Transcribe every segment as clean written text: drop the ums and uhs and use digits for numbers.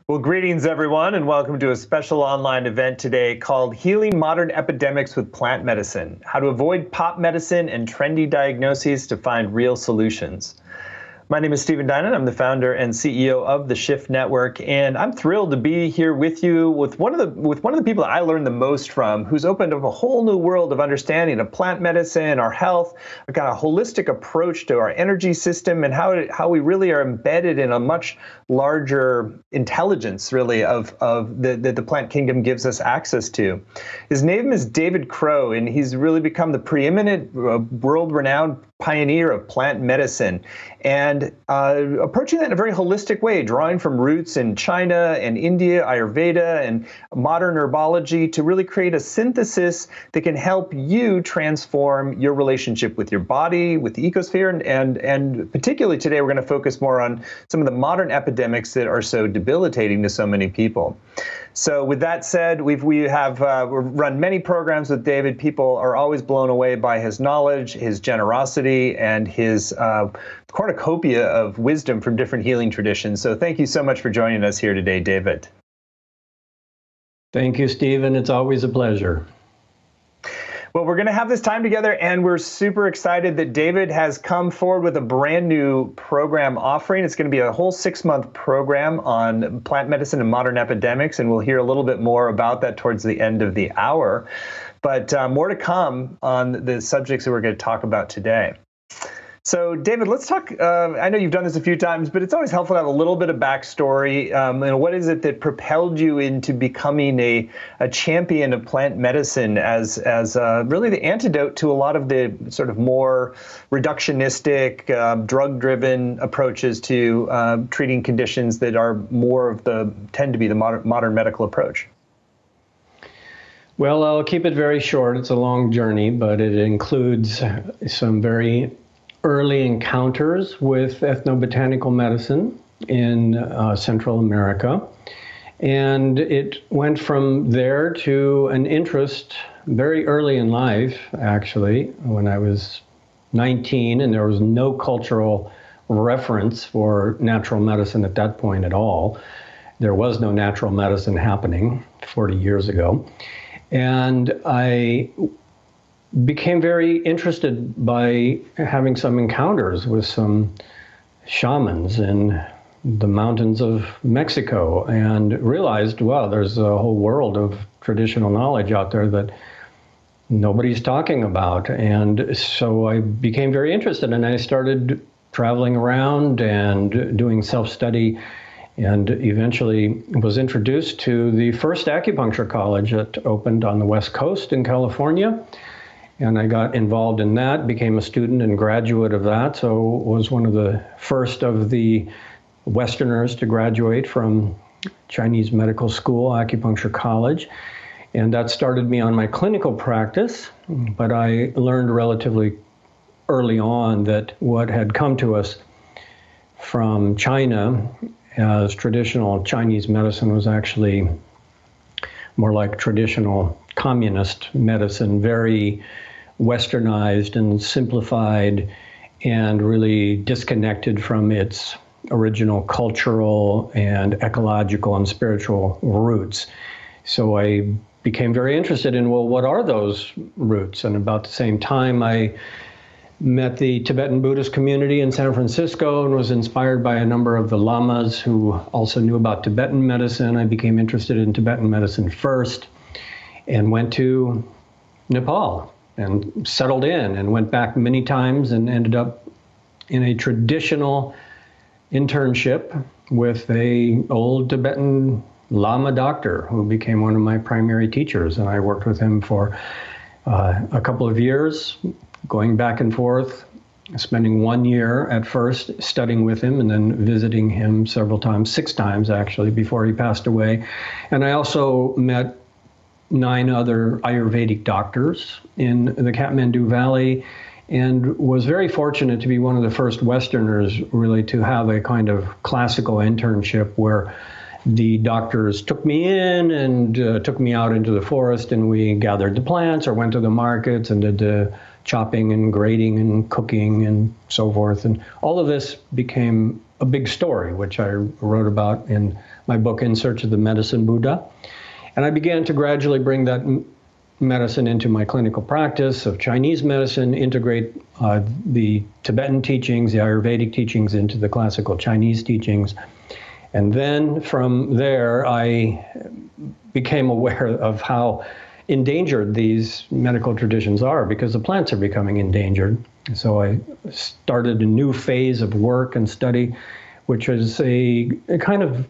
Well, greetings, everyone, and welcome to a special online event today called Healing Modern Epidemics with Plant Medicine: How to Avoid Pop Medicine and Trendy Diagnoses to Find Real Solutions. My name is Stephen Dinan. I'm the founder and CEO of the Shift Network, and I'm thrilled to be here with you with one of the people that I learned the most from, who's opened up a whole new world of understanding of plant medicine, our health, a kind of holistic approach to our energy system, and how we really are embedded in a much larger intelligence, really, of that the plant kingdom gives us access to. His name is David Crow, and he's really become the preeminent, world-renowned pioneer of plant medicine, and approaching that in a very holistic way, drawing from roots in China and India, Ayurveda, and modern herbology to really create a synthesis that can help you transform your relationship with your body, with the ecosphere, and particularly today we're going to focus more on some of the modern epidemics that are so debilitating to so many people. So with that said, we've run many programs with David. People are always blown away by his knowledge, his generosity, and his cornucopia of wisdom from different healing traditions. So thank you so much for joining us here today, David. Thank you, Stephen. It's always a pleasure. Well, we're going to have this time together, and we're super excited that David has come forward with a brand new program offering. It's going to be a whole 6-month program on plant medicine and modern epidemics, and we'll hear a little bit more about that towards the end of the hour. But more to come on the subjects that we're going to talk about today. So, David, let's talk. I know you've done this a few times, but it's always helpful to have a little bit of backstory. And what is it that propelled you into becoming a champion of plant medicine as really the antidote to a lot of the sort of more reductionistic, drug-driven approaches to treating conditions that are tend to be the modern medical approach? Well, I'll keep it very short. It's a long journey, but it includes some very early encounters with ethnobotanical medicine in Central America. And it went from there to an interest very early in life, actually, when I was 19, and there was no cultural reference for natural medicine at that point at all. There was no natural medicine happening 40 years ago. And I became very interested by having some encounters with some shamans in the mountains of Mexico, and realized, wow, there's a whole world of traditional knowledge out there that nobody's talking about. And so I became very interested, and I started traveling around and doing self-study, and eventually was introduced to the first acupuncture college that opened on the West Coast in California. And I got involved in that, became a student and graduate of that, so was one of the first of the Westerners to graduate from Chinese medical school, acupuncture college. And that started me on my clinical practice, but I learned relatively early on that what had come to us from China as traditional Chinese medicine was actually more like traditional communist medicine, very westernized and simplified, and really disconnected from its original cultural and ecological and spiritual roots. So I became very interested in, well, what are those roots? And about the same time, I met the Tibetan Buddhist community in San Francisco and was inspired by a number of the lamas who also knew about Tibetan medicine. I became interested in Tibetan medicine first, and went to Nepal and settled in, and went back many times, and ended up in a traditional internship with an old Tibetan Lama doctor who became one of my primary teachers. And I worked with him for a couple of years, going back and forth, spending 1 year at first studying with him, and then visiting him several times, 6 times actually, before he passed away. And I also met 9 other Ayurvedic doctors in the Kathmandu Valley, and was very fortunate to be one of the first Westerners really to have a kind of classical internship where the doctors took me in and took me out into the forest, and we gathered the plants or went to the markets and did the chopping and grating and cooking and so forth. And all of this became a big story, which I wrote about in my book, In Search of the Medicine Buddha. And I began to gradually bring that medicine into my clinical practice of Chinese medicine, integrate the Tibetan teachings, the Ayurvedic teachings into the classical Chinese teachings. And then from there, I became aware of how endangered these medical traditions are because the plants are becoming endangered. So I started a new phase of work and study, which is a kind of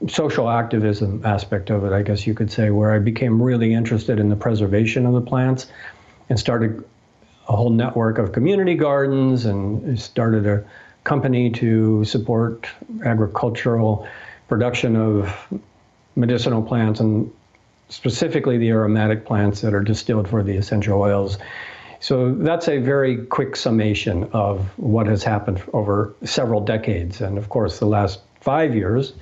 social activism aspect of it, I guess you could say, where I became really interested in the preservation of the plants and started a whole network of community gardens and started a company to support agricultural production of medicinal plants and specifically the aromatic plants that are distilled for the essential oils. So that's a very quick summation of what has happened over several decades. And of course, the last 5 years,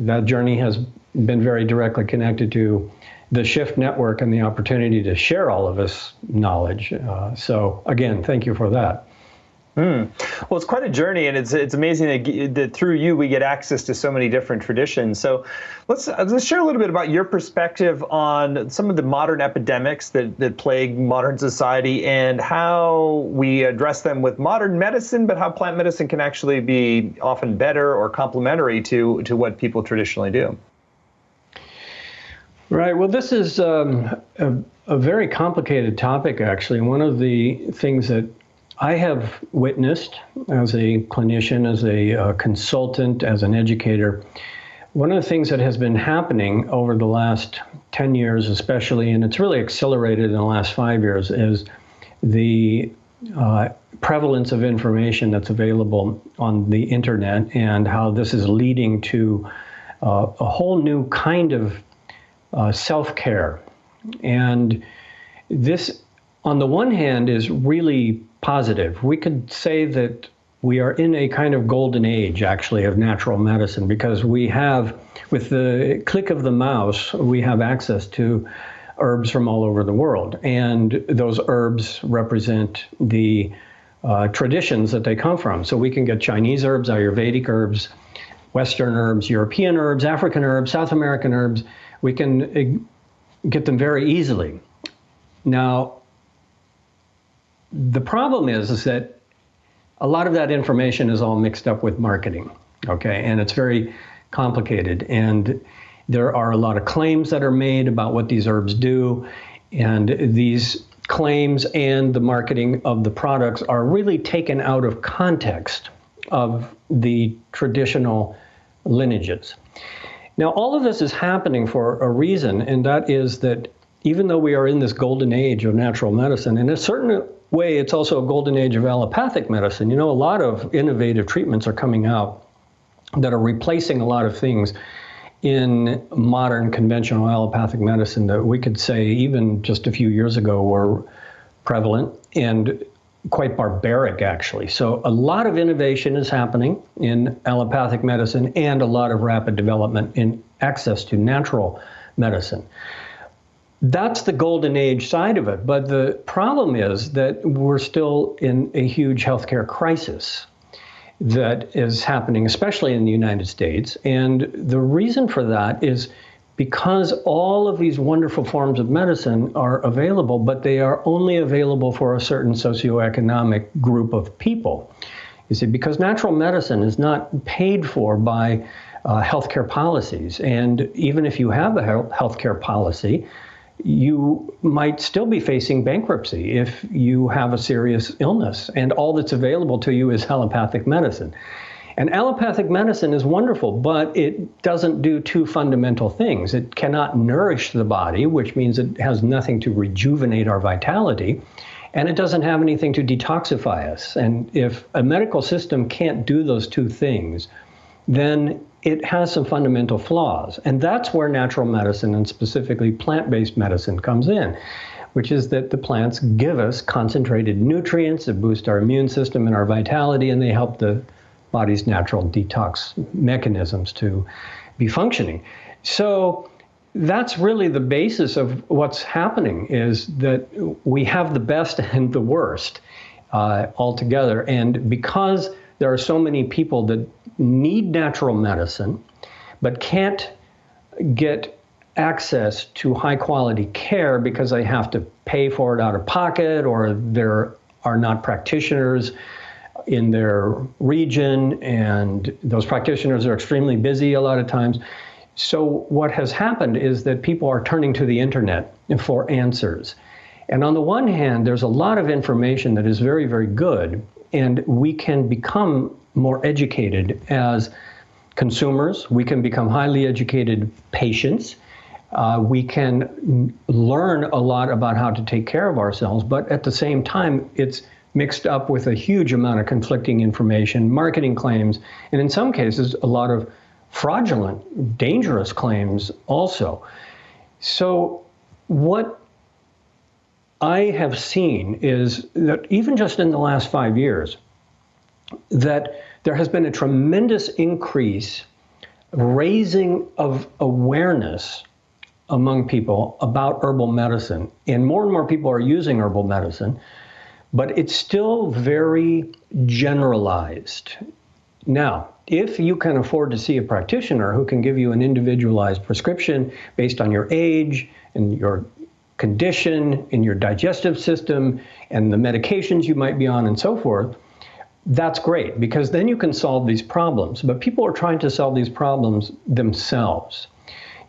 that journey has been very directly connected to the Shift Network and the opportunity to share all of this knowledge. So again, thank you for that. Well, it's quite a journey, and it's amazing that through you we get access to so many different traditions. So let's share a little bit about your perspective on some of the modern epidemics that plague modern society and how we address them with modern medicine, but how plant medicine can actually be often better or complementary to what people traditionally do. Right. Well, this is a very complicated topic, actually. One of the things that I have witnessed as a clinician, as a consultant, as an educator, one of the things that has been happening over the last 10 years especially, and it's really accelerated in the last 5 years, is the prevalence of information that's available on the internet and how this is leading to a whole new kind of self-care. And this, on the one hand, is really positive. We could say that we are in a kind of golden age, actually, of natural medicine, because we have, with the click of the mouse, we have access to herbs from all over the world. And those herbs represent the traditions that they come from. So we can get Chinese herbs, Ayurvedic herbs, Western herbs, European herbs, African herbs, South American herbs. We can get them very easily. Now, the problem is that a lot of that information is all mixed up with marketing, okay? And it's very complicated. And there are a lot of claims that are made about what these herbs do. And these claims and the marketing of the products are really taken out of context of the traditional lineages. Now, all of this is happening for a reason, and that is that even though we are in this golden age of natural medicine, in a certain way, it's also a golden age of allopathic medicine. You know, a lot of innovative treatments are coming out that are replacing a lot of things in modern conventional allopathic medicine that we could say even just a few years ago were prevalent and quite barbaric, actually. So a lot of innovation is happening in allopathic medicine and a lot of rapid development in access to natural medicine. That's the golden age side of it. But the problem is that we're still in a huge healthcare crisis that is happening, especially in the United States. And the reason for that is because all of these wonderful forms of medicine are available, but they are only available for a certain socioeconomic group of people. You see, because natural medicine is not paid for by healthcare policies. And even if you have a healthcare policy, you might still be facing bankruptcy if you have a serious illness, and all that's available to you is allopathic medicine. And allopathic medicine is wonderful, but it doesn't do two fundamental things. It cannot nourish the body, which means it has nothing to rejuvenate our vitality, and it doesn't have anything to detoxify us. And if a medical system can't do those two things, then it has some fundamental flaws. And that's where natural medicine, and specifically plant-based medicine, comes in, which is that the plants give us concentrated nutrients that boost our immune system and our vitality, and they help the body's natural detox mechanisms to be functioning. So that's really the basis of what's happening, is that we have the best and the worst all together. And because there are so many people that need natural medicine, but can't get access to high quality care because they have to pay for it out of pocket, or there are not practitioners in their region, and those practitioners are extremely busy a lot of times. So what has happened is that people are turning to the internet for answers. And on the one hand, there's a lot of information that is very, very good, and we can become more educated as consumers. We can become highly educated patients. We can learn a lot about how to take care of ourselves, but at the same time, it's mixed up with a huge amount of conflicting information, marketing claims, and in some cases, a lot of fraudulent, dangerous claims also. So what I have seen is that even just in the last 5 years, that there has been a tremendous increase, raising of awareness among people about herbal medicine. And more people are using herbal medicine, but it's still very generalized. Now, if you can afford to see a practitioner who can give you an individualized prescription based on your age and your condition and your digestive system and the medications you might be on and so forth, that's great, because then you can solve these problems. But people are trying to solve these problems themselves.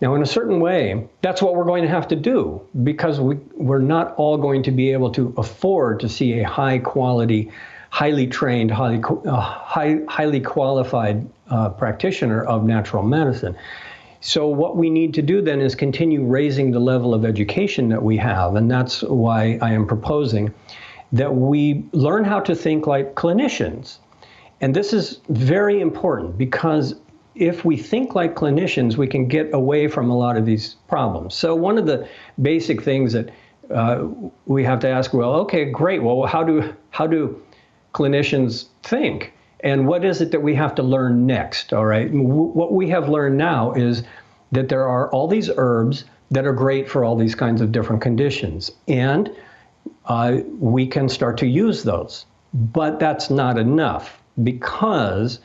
Now, in a certain way, that's what we're going to have to do, because we're not all going to be able to afford to see a high quality, highly trained, highly qualified practitioner of natural medicine. So what we need to do then is continue raising the level of education that we have. And that's why I am proposing that we learn how to think like clinicians. And this is very important, because if we think like clinicians, we can get away from a lot of these problems. So one of the basic things that we have to ask, well, okay, great. Well, how do clinicians think? And what is it that we have to learn next? All right. What we have learned now is that there are all these herbs that are great for all these kinds of different conditions. And we can start to use those. But that's not enough, because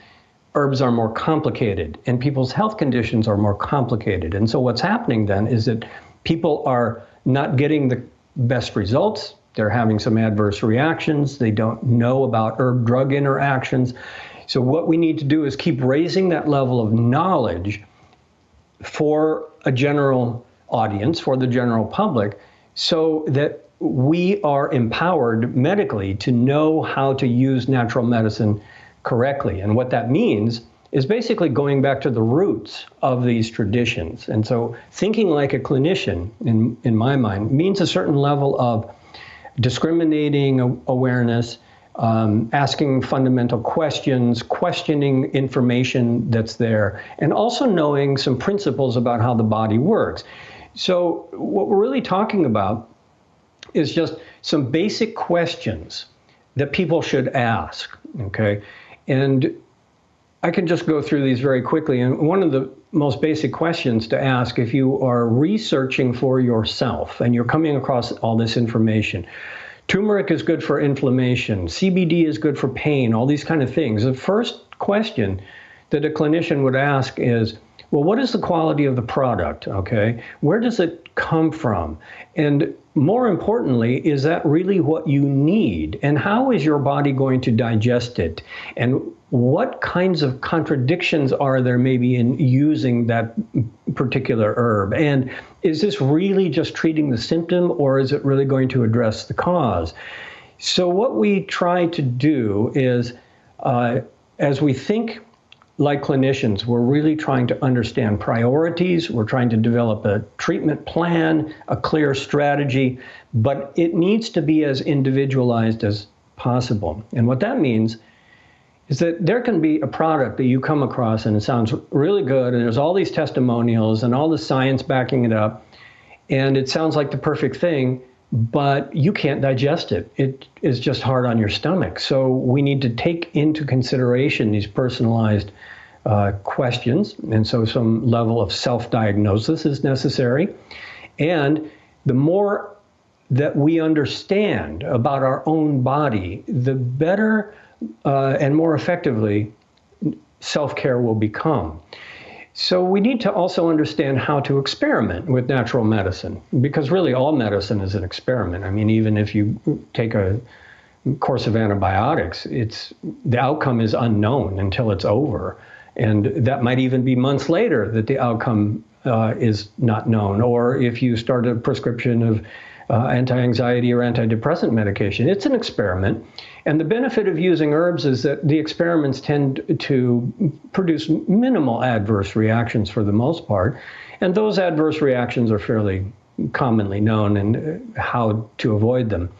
herbs are more complicated and people's health conditions are more complicated. And so what's happening then is that people are not getting the best results. They're having some adverse reactions. They don't know about herb-drug interactions. So what we need to do is keep raising that level of knowledge for a general audience, for the general public, so that we are empowered medically to know how to use natural medicine correctly. And what that means is basically going back to the roots of these traditions. And so thinking like a clinician, in my mind, means a certain level of discriminating awareness, asking fundamental questions, questioning information that's there, and also knowing some principles about how the body works. So what we're really talking about is just some basic questions that people should ask, okay? And I can just go through these very quickly. And one of the most basic questions to ask if you are researching for yourself and you're coming across all this information: turmeric is good for inflammation, CBD is good for pain, all these kind of things. The first question that a clinician would ask is, well, what is the quality of the product, okay? Where does it come from? And more importantly, is that really what you need? And how is your body going to digest it? And what kinds of contradictions are there maybe in using that particular herb? And is this really just treating the symptom, or is it really going to address the cause? So what we try to do is, as we think like clinicians, we're really trying to understand priorities. We're trying to develop a treatment plan, a clear strategy, but it needs to be as individualized as possible. And what that means is that there can be a product that you come across and it sounds really good, and there's all these testimonials and all the science backing it up, and it sounds like the perfect thing, but you can't digest it. It is just hard on your stomach. So we need to take into consideration these personalized questions. And so some level of self-diagnosis is necessary. And the more that we understand about our own body, the better and more effectively self-care will become. So we need to also understand how to experiment with natural medicine, because really all medicine is an experiment. I mean, even if you take a course of antibiotics, the outcome is unknown until it's over. And that might even be months later that the outcome is not known. Or if you start a prescription of anti-anxiety or antidepressant medication, it's an experiment. And the benefit of using herbs is that the experiments tend to produce minimal adverse reactions for the most part. And those adverse reactions are fairly commonly known, and how to avoid them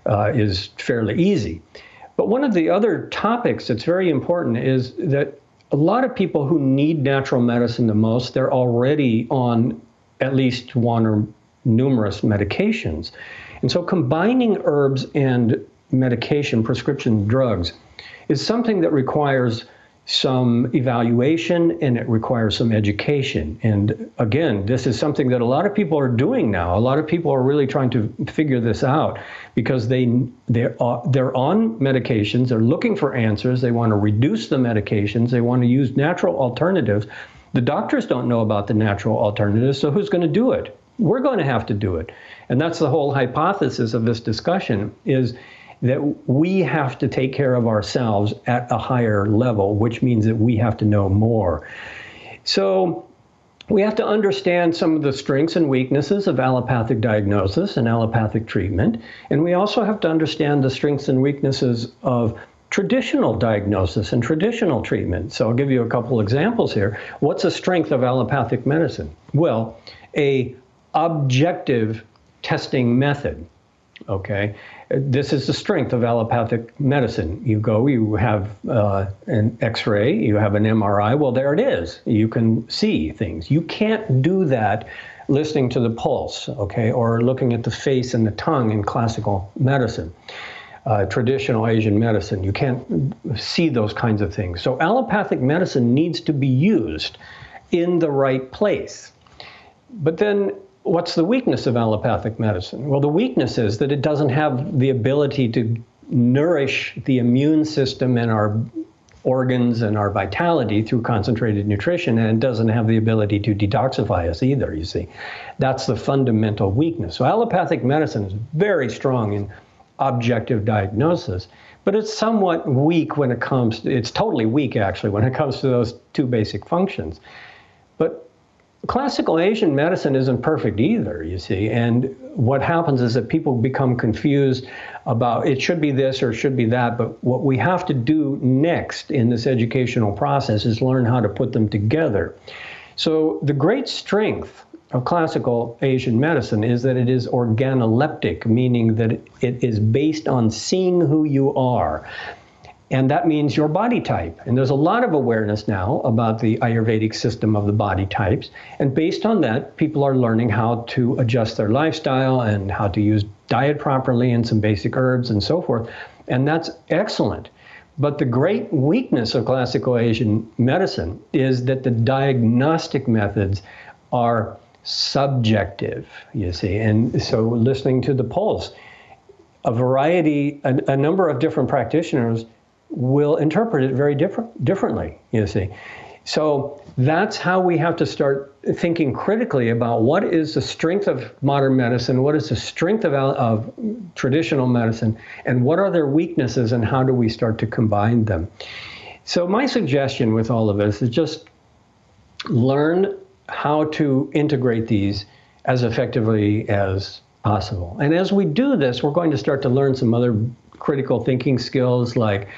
is fairly easy. But one of the other topics that's very important is that a lot of people who need natural medicine the most, they're already on at least one or numerous medications. And so combining herbs and medication, prescription drugs, is something that requires some evaluation and it requires some education. And again, this is something that a lot of people are doing now. A lot of people are really trying to figure this out because they're on medications, they're looking for answers, they want to reduce the medications, they want to use natural alternatives. The doctors don't know about the natural alternatives, so who's going to do it? We're going to have to do it. And that's the whole hypothesis of this discussion, is that we have to take care of ourselves at a higher level, which means that we have to know more. So we have to understand some of the strengths and weaknesses of allopathic diagnosis and allopathic treatment. And we also have to understand the strengths and weaknesses of traditional diagnosis and traditional treatment. So I'll give you a couple examples here. What's a strength of allopathic medicine? Well, a objective testing method. Okay, this is the strength of allopathic medicine. You go, you have an X-ray, you have an MRI. Well, there it is. You can see things. You can't do that listening to the pulse, okay, or looking at the face and the tongue in classical medicine. Traditional Asian medicine, you can't see those kinds of things. So allopathic medicine needs to be used in the right place. But then what's the weakness of allopathic medicine? Well, the weakness is that it doesn't have the ability to nourish the immune system and our organs and our vitality through concentrated nutrition, and it doesn't have the ability to detoxify us either, you see. That's the fundamental weakness. So allopathic medicine is very strong in objective diagnosis, but it's somewhat weak when it comes to, it's totally weak actually when it comes to those two basic functions. But classical Asian medicine isn't perfect either, you see, and what happens is that people become confused about it should be this or it should be that, but what we have to do next in this educational process is learn how to put them together. So the great strength of classical Asian medicine is that it is organoleptic, meaning that it is based on seeing who you are. And that means your body type. And there's a lot of awareness now about the Ayurvedic system of the body types. And based on that, people are learning how to adjust their lifestyle and how to use diet properly and some basic herbs and so forth. And that's excellent. But the great weakness of classical Asian medicine is that the diagnostic methods are subjective, you see. And so listening to the pulse, a number of different practitioners will interpret it very differently, you see. So that's how we have to start thinking critically about what is the strength of modern medicine, what is the strength of traditional medicine, and what are their weaknesses, and how do we start to combine them. So my suggestion with all of this is just learn how to integrate these as effectively as possible. And as we do this, we're going to start to learn some other critical thinking skills, like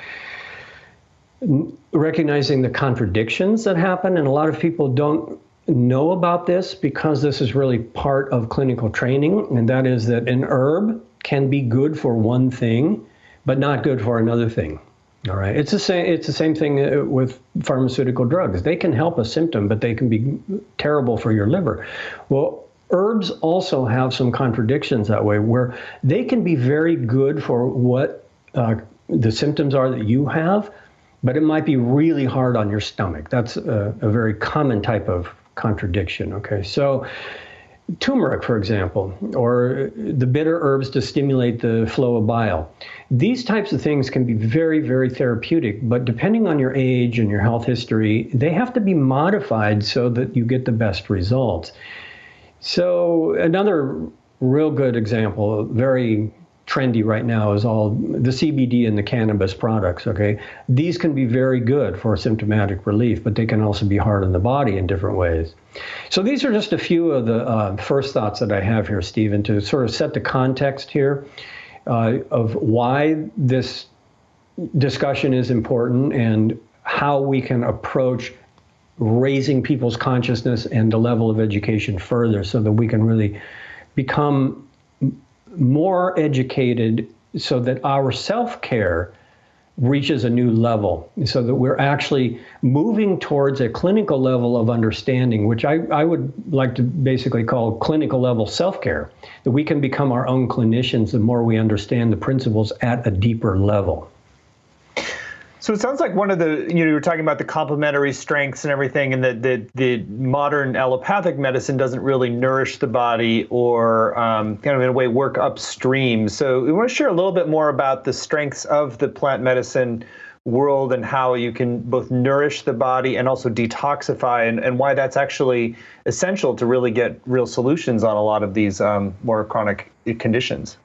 recognizing the contradictions that happen. And a lot of people don't know about this because this is really part of clinical training. And that is that an herb can be good for one thing, but not good for another thing. All right. It's the same thing with pharmaceutical drugs. They can help a symptom, but they can be terrible for your liver. Well, herbs also have some contradictions that way, where they can be very good for what the symptoms are that you have, but it might be really hard on your stomach. That's a very common type of contradiction. Okay, so turmeric, for example, or the bitter herbs to stimulate the flow of bile. These types of things can be very, very therapeutic, but depending on your age and your health history, they have to be modified so that you get the best results. So another real good example, very trendy right now, is all the CBD and the cannabis products, okay? These can be very good for symptomatic relief, but they can also be hard on the body in different ways. So these are just a few of the first thoughts that I have here, Stephen, to sort of set the context here of why this discussion is important and how we can approach raising people's consciousness and the level of education further so that we can really become more educated so that our self-care reaches a new level, so that we're actually moving towards a clinical level of understanding, which I would like to basically call clinical level self-care, that we can become our own clinicians the more we understand the principles at a deeper level. So it sounds like one of the, you were talking about the complementary strengths and everything, and that the modern allopathic medicine doesn't really nourish the body or kind of in a way work upstream. So we want to share a little bit more about the strengths of the plant medicine world and how you can both nourish the body and also detoxify, and why that's actually essential to really get real solutions on a lot of these more chronic conditions.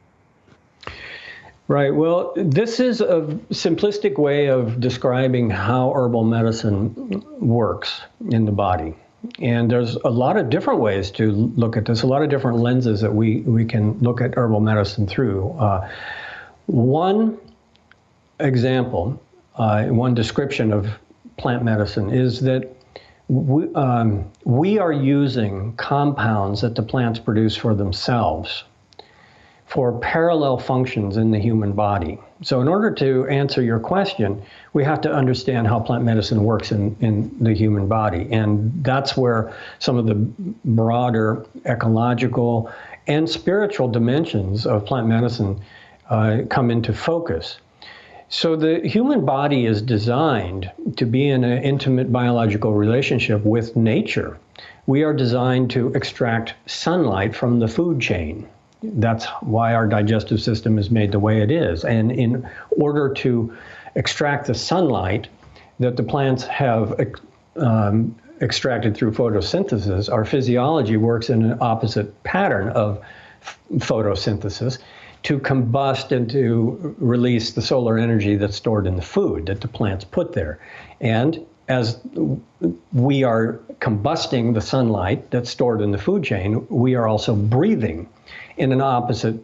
Right. Well, this is a simplistic way of describing how herbal medicine works in the body. And there's a lot of different ways to look at this, a lot of different lenses that we can look at herbal medicine through. One example, one description of plant medicine is that we are using compounds that the plants produce for themselves for parallel functions in the human body. So in order to answer your question, we have to understand how plant medicine works in the human body. And that's where some of the broader ecological and spiritual dimensions of plant medicine come into focus. So the human body is designed to be in an intimate biological relationship with nature. We are designed to extract sunlight from the food chain. That's why our digestive system is made the way it is. And in order to extract the sunlight that the plants have extracted through photosynthesis, our physiology works in an opposite pattern of photosynthesis to combust and to release the solar energy that's stored in the food that the plants put there. And as we are combusting the sunlight that's stored in the food chain, we are also breathing in an opposite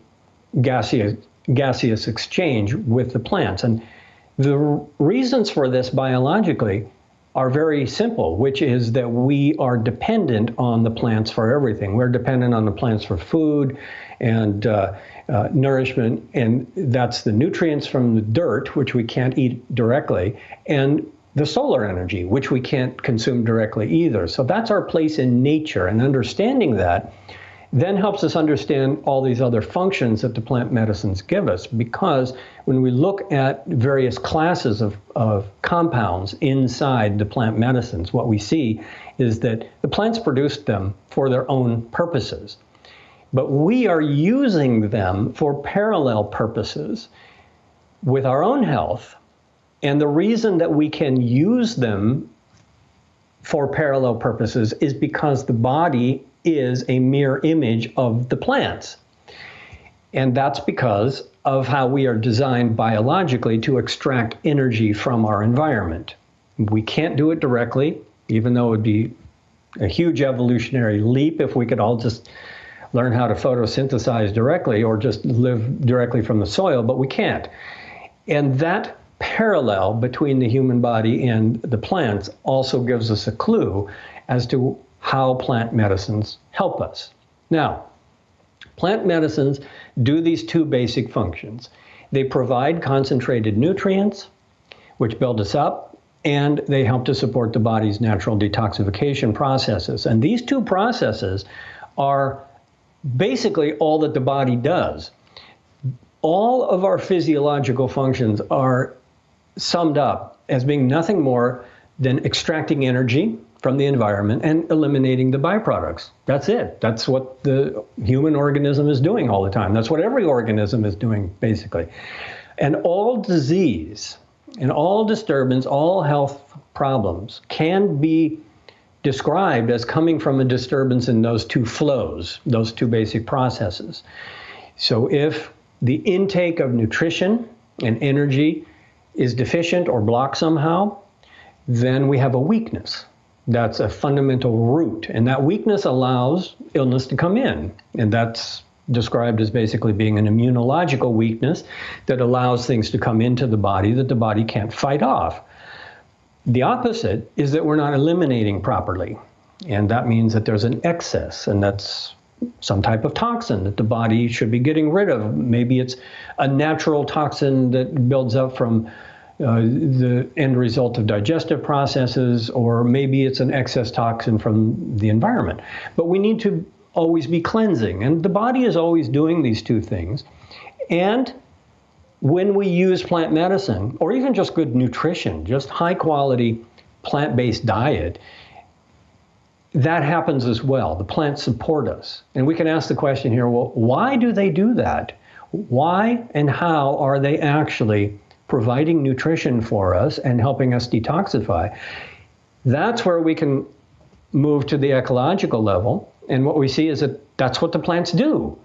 gaseous exchange with the plants. And the reasons for this biologically are very simple, which is that we are dependent on the plants for everything. We're dependent on the plants for food and nourishment, and that's the nutrients from the dirt, which we can't eat directly, and the solar energy, which we can't consume directly either. So that's our place in nature, and understanding that then helps us understand all these other functions that the plant medicines give us, because when we look at various classes of compounds inside the plant medicines, what we see is that the plants produced them for their own purposes. But we are using them for parallel purposes with our own health. And the reason that we can use them for parallel purposes is because the body is a mirror image of the plants. And that's because of how we are designed biologically to extract energy from our environment. We can't do it directly, even though it would be a huge evolutionary leap if we could all just learn how to photosynthesize directly or just live directly from the soil, but we can't. And that parallel between the human body and the plants also gives us a clue as to how plant medicines help us. Now, plant medicines do these two basic functions. They provide concentrated nutrients, which build us up, and they help to support the body's natural detoxification processes. And these two processes are basically all that the body does. All of our physiological functions are summed up as being nothing more than extracting energy from the environment and eliminating the byproducts. That's it. That's what the human organism is doing all the time. That's what every organism is doing, basically. And all disease and all disturbance, all health problems can be described as coming from a disturbance in those two flows, those two basic processes. So if the intake of nutrition and energy is deficient or blocked somehow, then we have a weakness. That's a fundamental root. And that weakness allows illness to come in. And that's described as basically being an immunological weakness that allows things to come into the body that the body can't fight off. The opposite is that we're not eliminating properly. And that means that there's an excess, and that's some type of toxin that the body should be getting rid of. Maybe it's a natural toxin that builds up from the end result of digestive processes, or maybe it's an excess toxin from the environment. But we need to always be cleansing, and the body is always doing these two things. And when we use plant medicine, or even just good nutrition, just high quality plant-based diet, that happens as well. The plants support us. And we can ask the question here, well, why do they do that? Why and how are they actually providing nutrition for us and helping us detoxify? That's where we can move to the ecological level. And what we see is that that's what the plants do.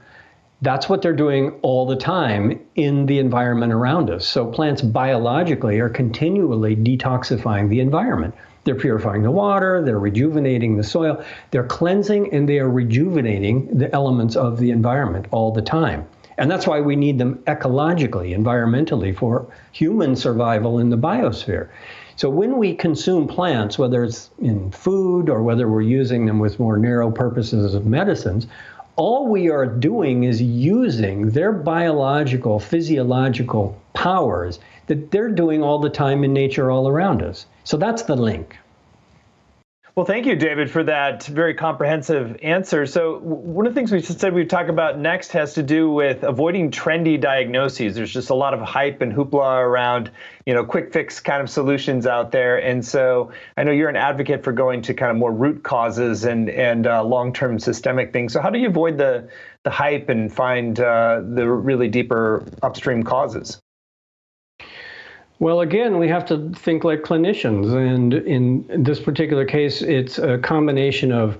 That's what they're doing all the time in the environment around us. So plants biologically are continually detoxifying the environment. They're purifying the water, they're rejuvenating the soil, they're cleansing and they are rejuvenating the elements of the environment all the time. And that's why we need them ecologically, environmentally, for human survival in the biosphere. So when we consume plants, whether it's in food or whether we're using them with more narrow purposes of medicines, all we are doing is using their biological, physiological powers that they're doing all the time in nature all around us. So that's the link. Well, thank you, David, for that very comprehensive answer. So one of the things we said we'd talk about next has to do with avoiding trendy diagnoses. There's just a lot of hype and hoopla around, quick fix kind of solutions out there. And so I know you're an advocate for going to kind of more root causes and long-term systemic things. So how do you avoid the hype and find the really deeper upstream causes? Well, again, we have to think like clinicians, and in this particular case, it's a combination of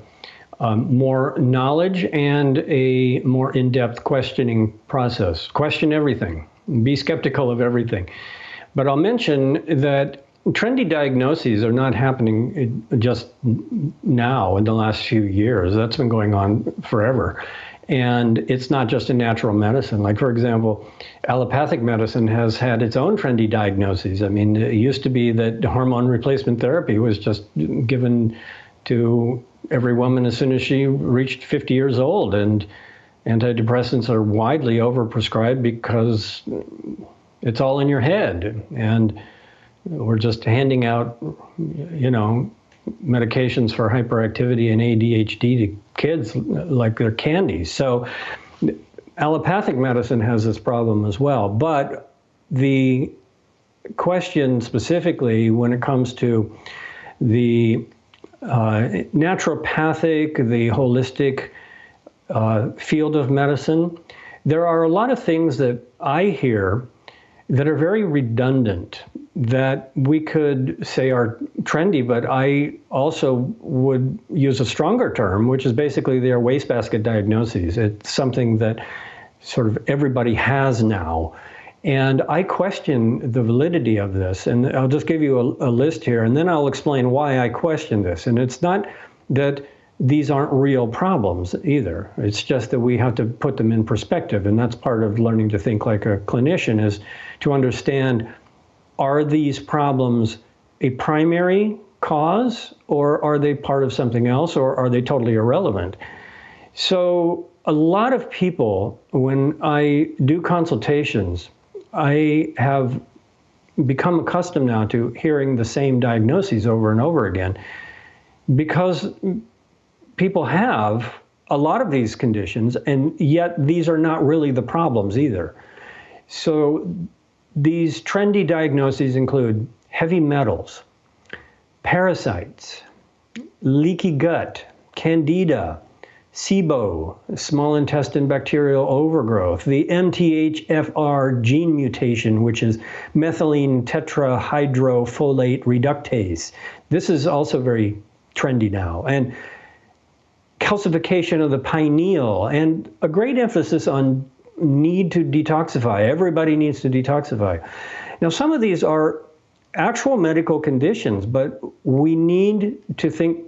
more knowledge and a more in-depth questioning process. Question everything. Be skeptical of everything. But I'll mention that trendy diagnoses are not happening just now in the last few years. That's been going on forever. And it's not just in natural medicine. Like, for example, allopathic medicine has had its own trendy diagnoses. I mean, it used to be that hormone replacement therapy was just given to every woman as soon as she reached 50 years old. And antidepressants are widely overprescribed because it's all in your head. And we're just handing out, medications for hyperactivity and ADHD to kids like they're candies. So allopathic medicine has this problem as well. But the question specifically when it comes to the naturopathic, the holistic field of medicine, there are a lot of things that I hear that are very redundant, that we could say are trendy, but I also would use a stronger term, which is basically their wastebasket diagnoses. It's something that sort of everybody has now. And I question the validity of this. And I'll just give you a list here, and then I'll explain why I question this. And it's not that these aren't real problems either. It's just that we have to put them in perspective. And that's part of learning to think like a clinician, is to understand, are these problems a primary cause, or are they part of something else, or are they totally irrelevant? So a lot of people, when I do consultations, I have become accustomed now to hearing the same diagnoses over and over again, because people have a lot of these conditions, and yet these are not really the problems either. So these trendy diagnoses include heavy metals, parasites, leaky gut, candida, SIBO, small intestine bacterial overgrowth, the MTHFR gene mutation, which is methylene tetrahydrofolate reductase. This is also very trendy now. And calcification of the pineal, and a great emphasis on need to detoxify. Everybody needs to detoxify. Now, some of these are actual medical conditions, but we need to think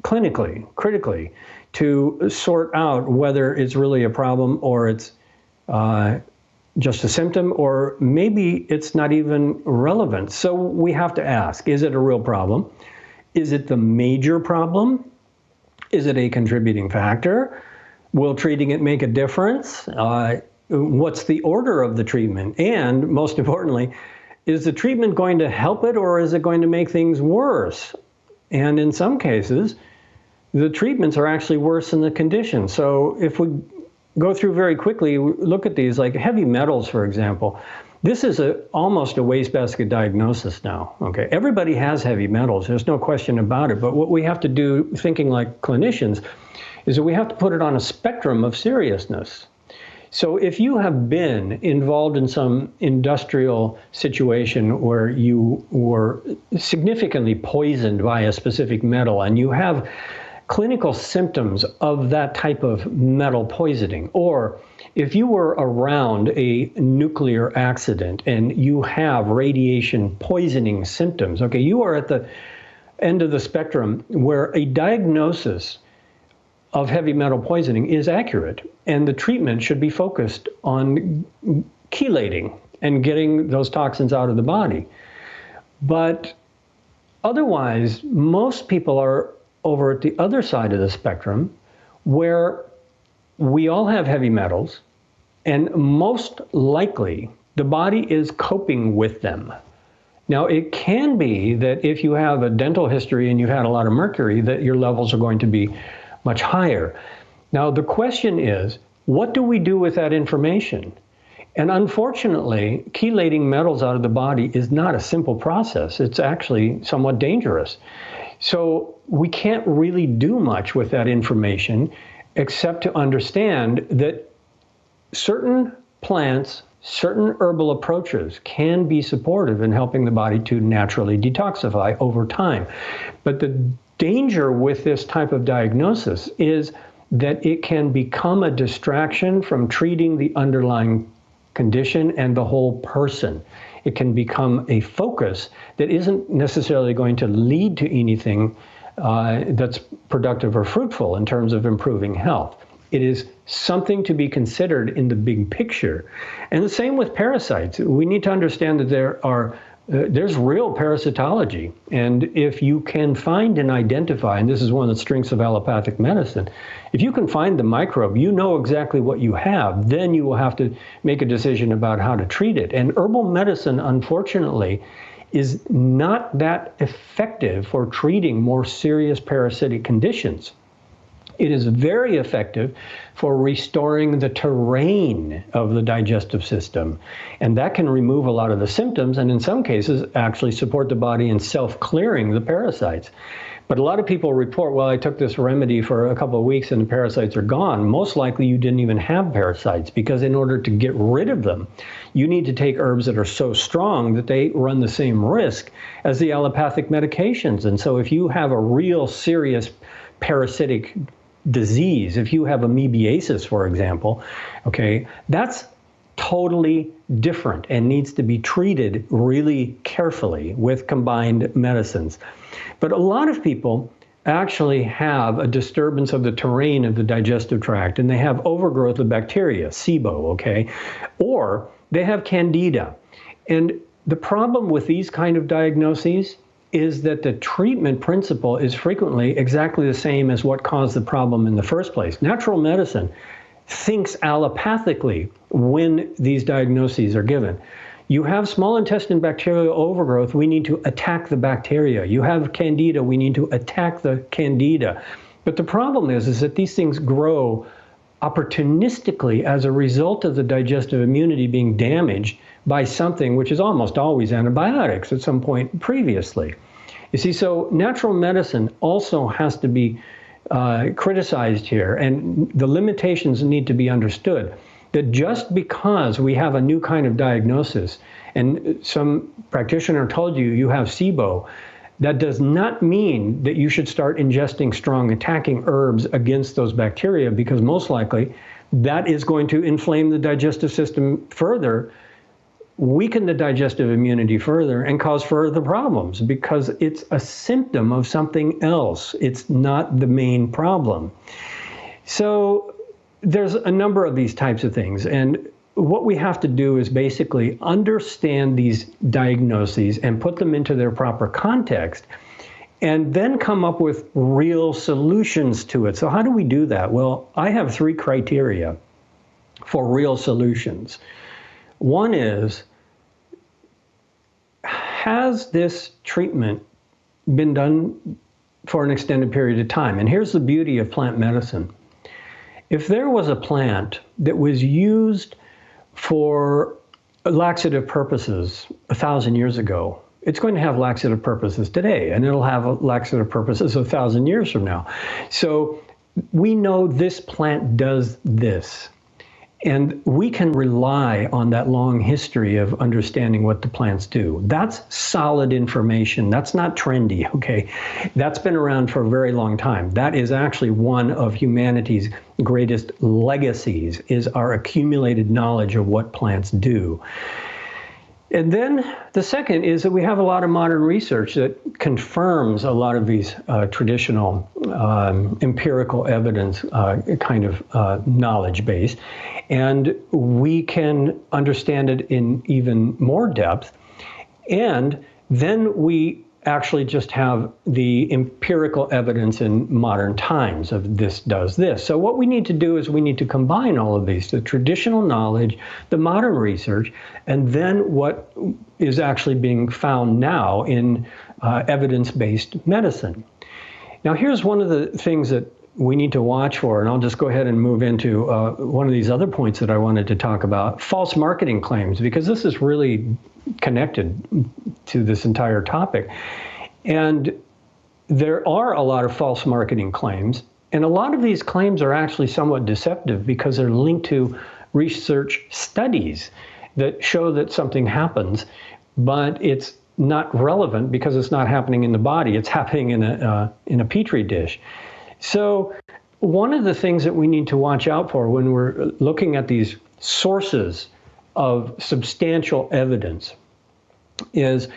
clinically, critically, to sort out whether it's really a problem or it's just a symptom, or maybe it's not even relevant. So we have to ask, is it a real problem? Is it the major problem? Is it a contributing factor? Will treating it make a difference? What's the order of the treatment? And most importantly, is the treatment going to help it, or is it going to make things worse? And in some cases, the treatments are actually worse than the condition. So if we go through very quickly, look at these, like heavy metals, for example. This is almost a wastebasket diagnosis now. Okay, everybody has heavy metals. There's no question about it. But what we have to do, thinking like clinicians, is that we have to put it on a spectrum of seriousness. So if you have been involved in some industrial situation where you were significantly poisoned by a specific metal, and you have clinical symptoms of that type of metal poisoning, or if you were around a nuclear accident and you have radiation poisoning symptoms, okay, you are at the end of the spectrum where a diagnosis of heavy metal poisoning is accurate, and the treatment should be focused on chelating and getting those toxins out of the body. But otherwise, most people are over at the other side of the spectrum, where we all have heavy metals, and most likely the body is coping with them. Now, it can be that if you have a dental history and you've had a lot of mercury, that your levels are going to be much higher. Now, the question is, what do we do with that information? And unfortunately, chelating metals out of the body is not a simple process. It's actually somewhat dangerous. So we can't really do much with that information except to understand that certain plants, certain herbal approaches can be supportive in helping the body to naturally detoxify over time. But the danger with this type of diagnosis is that it can become a distraction from treating the underlying condition and the whole person. It can become a focus that isn't necessarily going to lead to anything that's productive or fruitful in terms of improving health. It is something to be considered in the big picture. And the same with parasites. We need to understand that there's real parasitology. And if you can find and identify, and this is one of the strengths of allopathic medicine, if you can find the microbe, you know exactly what you have, then you will have to make a decision about how to treat it. And herbal medicine, unfortunately, is not that effective for treating more serious parasitic conditions. It is very effective for restoring the terrain of the digestive system. And that can remove a lot of the symptoms, and in some cases actually support the body in self-clearing the parasites. But a lot of people report, well, I took this remedy for a couple of weeks and the parasites are gone. Most likely you didn't even have parasites, because in order to get rid of them, you need to take herbs that are so strong that they run the same risk as the allopathic medications. And so if you have a real serious parasitic disease, if you have amoebiasis, for example, okay, that's totally different and needs to be treated really carefully with combined medicines. But a lot of people actually have a disturbance of the terrain of the digestive tract, and they have overgrowth of bacteria, SIBO, okay, or they have candida. And the problem with these kind of diagnoses is that the treatment principle is frequently exactly the same as what caused the problem in the first place. Natural medicine thinks allopathically when these diagnoses are given. You have small intestine bacterial overgrowth, we need to attack the bacteria. You have candida, we need to attack the candida. But the problem is that these things grow opportunistically as a result of the digestive immunity being damaged by something which is almost always antibiotics at some point previously. You see, so natural medicine also has to be criticized here, and the limitations need to be understood. That just because we have a new kind of diagnosis, and some practitioner told you you have SIBO, that does not mean that you should start ingesting strong attacking herbs against those bacteria, because most likely that is going to inflame the digestive system further, weaken the digestive immunity further, and cause further problems, because it's a symptom of something else. It's not the main problem. So there's a number of these types of things, and what we have to do is basically understand these diagnoses and put them into their proper context, and then come up with real solutions to it. So how do we do that? Well, I have 3 criteria for real solutions. One is, has this treatment been done for an extended period of time? And here's the beauty of plant medicine. If there was a plant that was used for laxative purposes 1,000 years ago, it's going to have laxative purposes today, and it'll have laxative purposes 1,000 years from now. So we know this plant does this. And we can rely on that long history of understanding what the plants do. That's solid information. That's not trendy, okay? That's been around for a very long time. That is actually one of humanity's greatest legacies, is our accumulated knowledge of what plants do. And then the second is that we have a lot of modern research that confirms a lot of these traditional empirical evidence kind of knowledge base. And we can understand it in even more depth. And then we actually just have the empirical evidence in modern times of this does this. So what we need to do is we need to combine all of these, the traditional knowledge, the modern research, and then what is actually being found now in evidence-based medicine. Now here's one of the things that we need to watch for, and I'll just go ahead and move into one of these other points that I wanted to talk about, false marketing claims, because this is really connected to this entire topic. And there are a lot of false marketing claims, and a lot of these claims are actually somewhat deceptive because they're linked to research studies that show that something happens, but it's not relevant because it's not happening in the body. It's happening in a petri dish. So one of the things that we need to watch out for when we're looking at these sources of substantial evidence is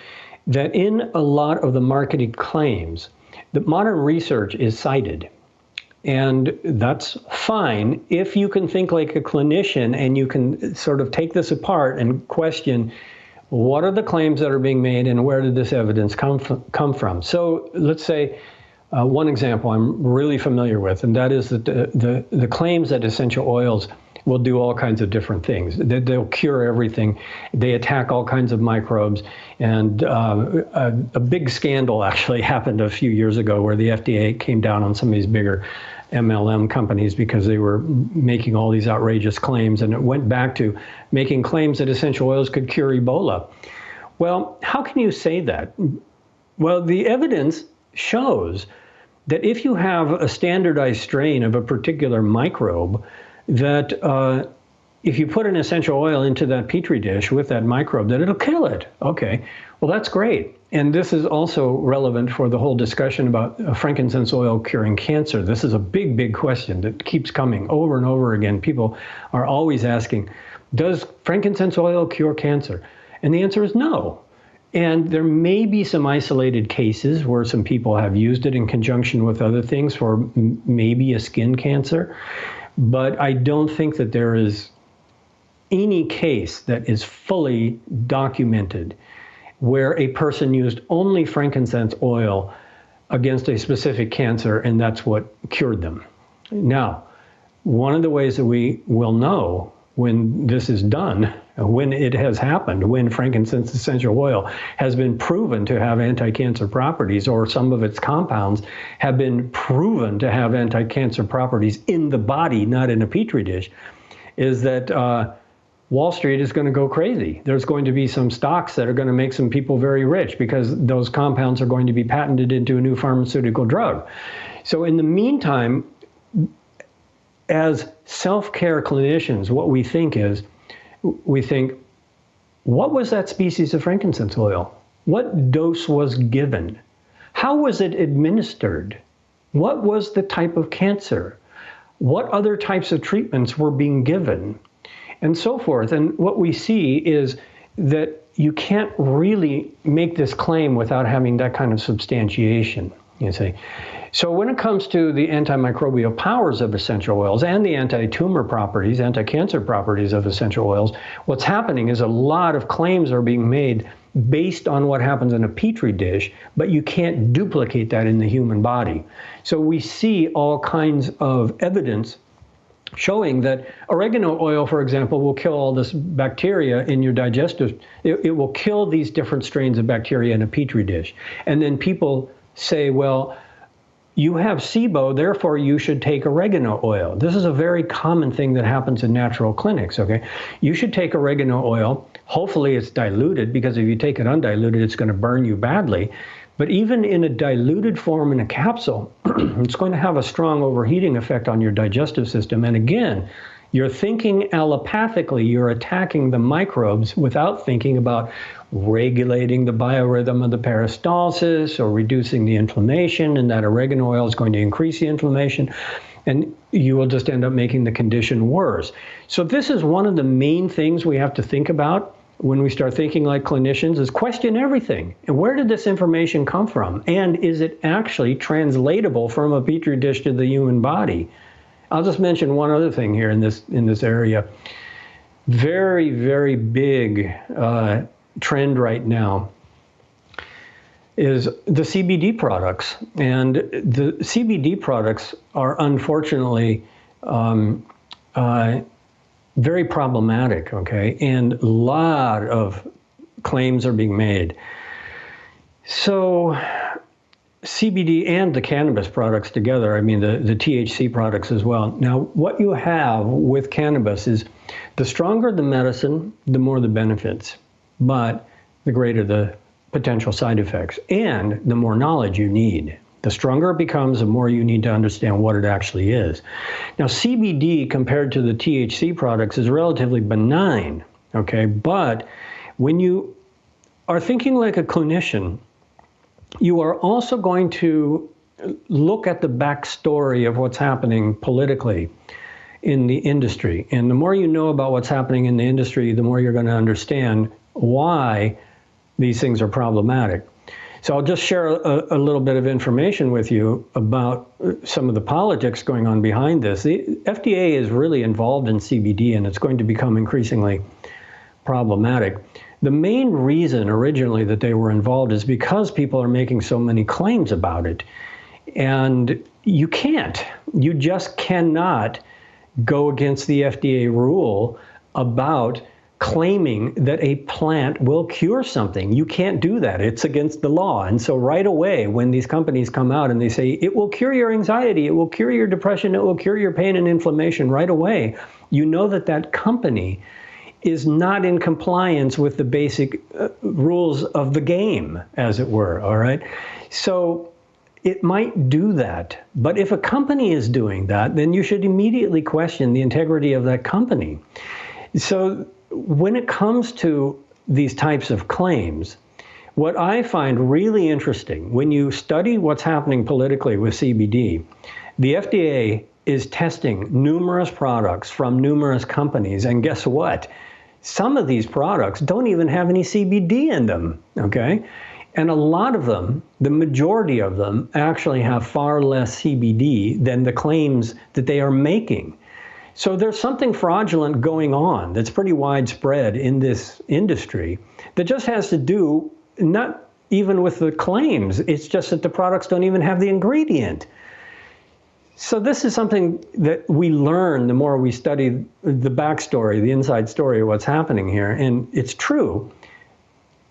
that in a lot of the marketed claims, the modern research is cited. And that's fine if you can think like a clinician and you can sort of take this apart and question, what are the claims that are being made and where did this evidence come from? So let's say one example I'm really familiar with, and that is that the claims that essential oils will do all kinds of different things. They'll cure everything. They attack all kinds of microbes. And a big scandal actually happened a few years ago where the FDA came down on some of these bigger MLM companies because they were making all these outrageous claims. And it went back to making claims that essential oils could cure Ebola. Well, how can you say that? Well, the evidence shows that if you have a standardized strain of a particular microbe, that if you put an essential oil into that petri dish with that microbe, that it'll kill it. Okay, well, that's great. And this is also relevant for the whole discussion about frankincense oil curing cancer. This is a big, big question that keeps coming over and over again. People are always asking, does frankincense oil cure cancer? And the answer is no. And there may be some isolated cases where some people have used it in conjunction with other things for maybe a skin cancer. But I don't think that there is any case that is fully documented where a person used only frankincense oil against a specific cancer and that's what cured them. Now, one of the ways that we will know when this is done, when it has happened, when frankincense essential oil has been proven to have anti-cancer properties, or some of its compounds have been proven to have anti-cancer properties in the body, not in a petri dish, is that Wall Street is going to go crazy. There's going to be some stocks that are going to make some people very rich because those compounds are going to be patented into a new pharmaceutical drug. So in the meantime, as self-care clinicians, what we think is, what was that species of frankincense oil? What dose was given? How was it administered? What was the type of cancer? What other types of treatments were being given? And so forth. And what we see is that you can't really make this claim without having that kind of substantiation, you see. So when it comes to the antimicrobial powers of essential oils and the anti-tumor properties, anti-cancer properties of essential oils, what's happening is a lot of claims are being made based on what happens in a petri dish, but you can't duplicate that in the human body. So we see all kinds of evidence showing that oregano oil, for example, will kill all this bacteria in your digestive. It will kill these different strains of bacteria in a petri dish. And then people say, well, you have SIBO, therefore you should take oregano oil. This is a very common thing that happens in natural clinics, okay? You should take oregano oil. Hopefully it's diluted, because if you take it undiluted, it's going to burn you badly. But even in a diluted form in a capsule, it's going to have a strong overheating effect on your digestive system. And again, you're thinking allopathically, you're attacking the microbes without thinking about regulating the biorhythm of the peristalsis or reducing the inflammation, and that oregano oil is going to increase the inflammation, and you will just end up making the condition worse. So this is one of the main things we have to think about when we start thinking like clinicians, is question everything. And where did this information come from? And is it actually translatable from a petri dish to the human body? I'll just mention one other thing here in this area. Very, very big trend right now is the CBD products. And the CBD products are unfortunately very problematic, okay? And a lot of claims are being made. So CBD and the cannabis products together, I mean the THC products as well. Now, what you have with cannabis is the stronger the medicine, the more the benefits, but the greater the potential side effects and the more knowledge you need. The stronger it becomes, the more you need to understand what it actually is. Now, CBD compared to the THC products is relatively benign, okay? But when you are thinking like a clinician, you are also going to look at the backstory of what's happening politically in the industry. And the more you know about what's happening in the industry, the more you're going to understand why these things are problematic. So I'll just share a little bit of information with you about some of the politics going on behind this. The FDA is really involved in CBD, and it's going to become increasingly problematic. The main reason originally that they were involved is because people are making so many claims about it. And you just cannot go against the FDA rule about claiming that a plant will cure something. You can't do that. It's against the law. And so right away, when these companies come out and they say, it will cure your anxiety, it will cure your depression, it will cure your pain and inflammation, right away, you know that that company is not in compliance with the basic rules of the game, as it were, all right? So it might do that. But if a company is doing that, then you should immediately question the integrity of that company. So when it comes to these types of claims, what I find really interesting, when you study what's happening politically with CBD, the FDA is testing numerous products from numerous companies, and guess what? Some of these products don't even have any CBD in them, okay? And a lot of them, the majority of them, actually have far less CBD than the claims that they are making. So there's something fraudulent going on that's pretty widespread in this industry that just has to do not even with the claims, it's just that the products don't even have the ingredient. So this is something that we learn the more we study the backstory, the inside story of what's happening here. And it's true,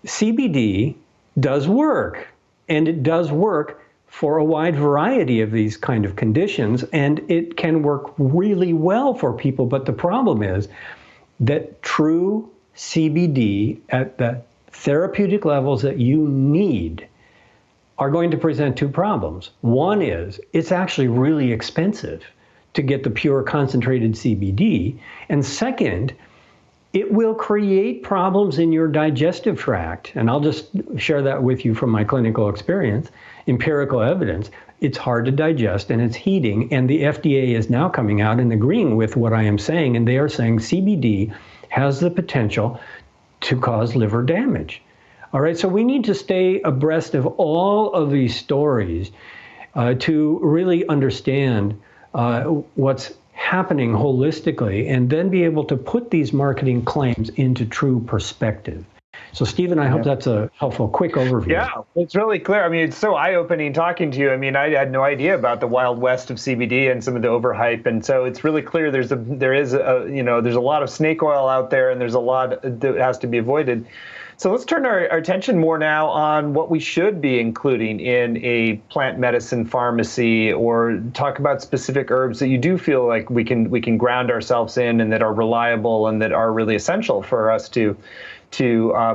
CBD does work, and it does work for a wide variety of these kind of conditions, and it can work really well for people. But the problem is that true CBD at the therapeutic levels that you need are going to present two problems. One is it's actually really expensive to get the pure concentrated CBD. And second, it will create problems in your digestive tract. And I'll just share that with you from my clinical experience, empirical evidence. It's hard to digest and it's heating. And the FDA is now coming out and agreeing with what I am saying. And they are saying CBD has the potential to cause liver damage. All right, so we need to stay abreast of all of these stories to really understand what's happening holistically, and then be able to put these marketing claims into true perspective. So, Stephen, I hope that's a helpful, quick overview. Yeah, it's really clear. I mean, it's so eye-opening talking to you. I mean, I had no idea about the wild west of CBD and some of the overhype, and so it's really clear there's a lot of snake oil out there, and there's a lot that has to be avoided. So let's turn our attention more now on what we should be including in a plant medicine pharmacy, or talk about specific herbs that you do feel like we can ground ourselves in and that are reliable and that are really essential for us to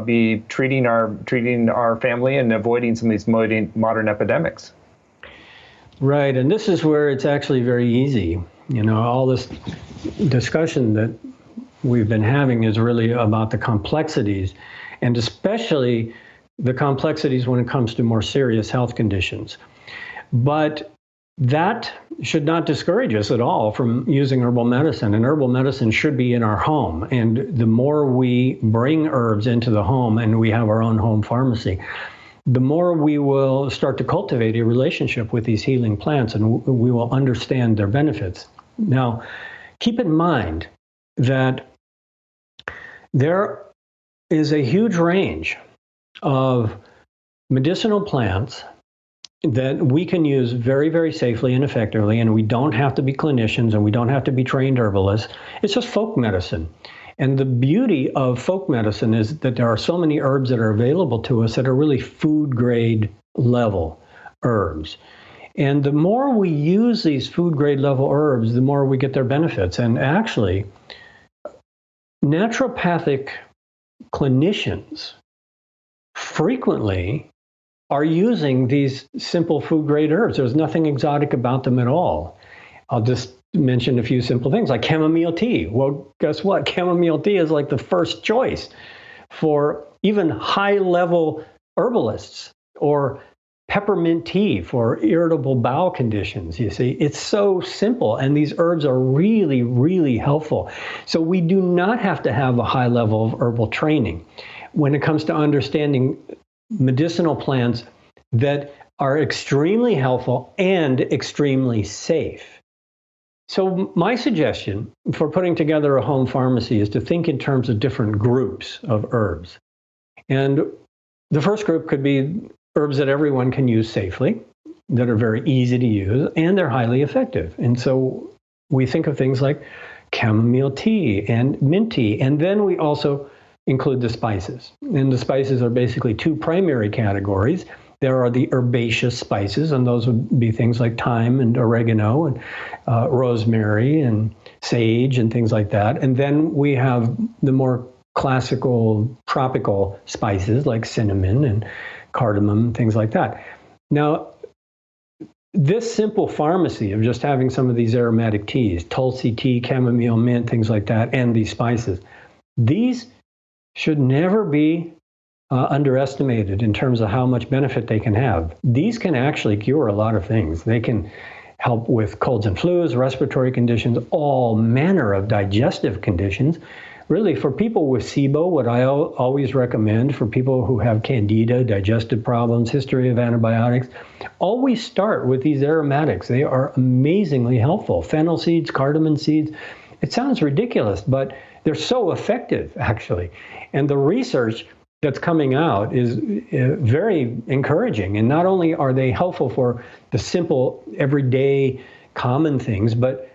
be treating our family and avoiding some of these modern epidemics. Right, and this is where it's actually very easy. You know, all this discussion that we've been having is really about the complexities, and especially the complexities when it comes to more serious health conditions. But that should not discourage us at all from using herbal medicine. And herbal medicine should be in our home. And the more we bring herbs into the home, and we have our own home pharmacy, the more we will start to cultivate a relationship with these healing plants, and we will understand their benefits. Now, keep in mind that there is a huge range of medicinal plants that we can use very, very safely and effectively, and we don't have to be clinicians and we don't have to be trained herbalists. It's just folk medicine. And the beauty of folk medicine is that there are so many herbs that are available to us that are really food grade level herbs. And the more we use these food grade level herbs, the more we get their benefits. And actually, naturopathic clinicians frequently are using these simple food grade herbs. There's nothing exotic about them at all. I'll just mention a few simple things like chamomile tea. Well, guess what? Chamomile tea is like the first choice for even high level herbalists, or peppermint tea for irritable bowel conditions. You see, it's so simple, and these herbs are really, really helpful. So we do not have to have a high level of herbal training when it comes to understanding medicinal plants that are extremely helpful and extremely safe. So my suggestion for putting together a home pharmacy is to think in terms of different groups of herbs. And the first group could be herbs that everyone can use safely, that are very easy to use, and they're highly effective. And so we think of things like chamomile tea and mint tea. And then we also include the spices. And the spices are basically two primary categories. There are the herbaceous spices, and those would be things like thyme and oregano and rosemary and sage and things like that. And then we have the more classical tropical spices like cinnamon and cardamom, things like that. Now, this simple pharmacy of just having some of these aromatic teas, tulsi tea, chamomile, mint, things like that, and these spices, these should never be underestimated in terms of how much benefit they can have. These can actually cure a lot of things. They can help with colds and flus, respiratory conditions, all manner of digestive conditions. Really, for people with SIBO, what I always recommend for people who have candida, digestive problems, history of antibiotics, always start with these aromatics. They are amazingly helpful. Fennel seeds, cardamom seeds. It sounds ridiculous, but they're so effective, actually. And the research that's coming out is very encouraging. And not only are they helpful for the simple, everyday, common things, but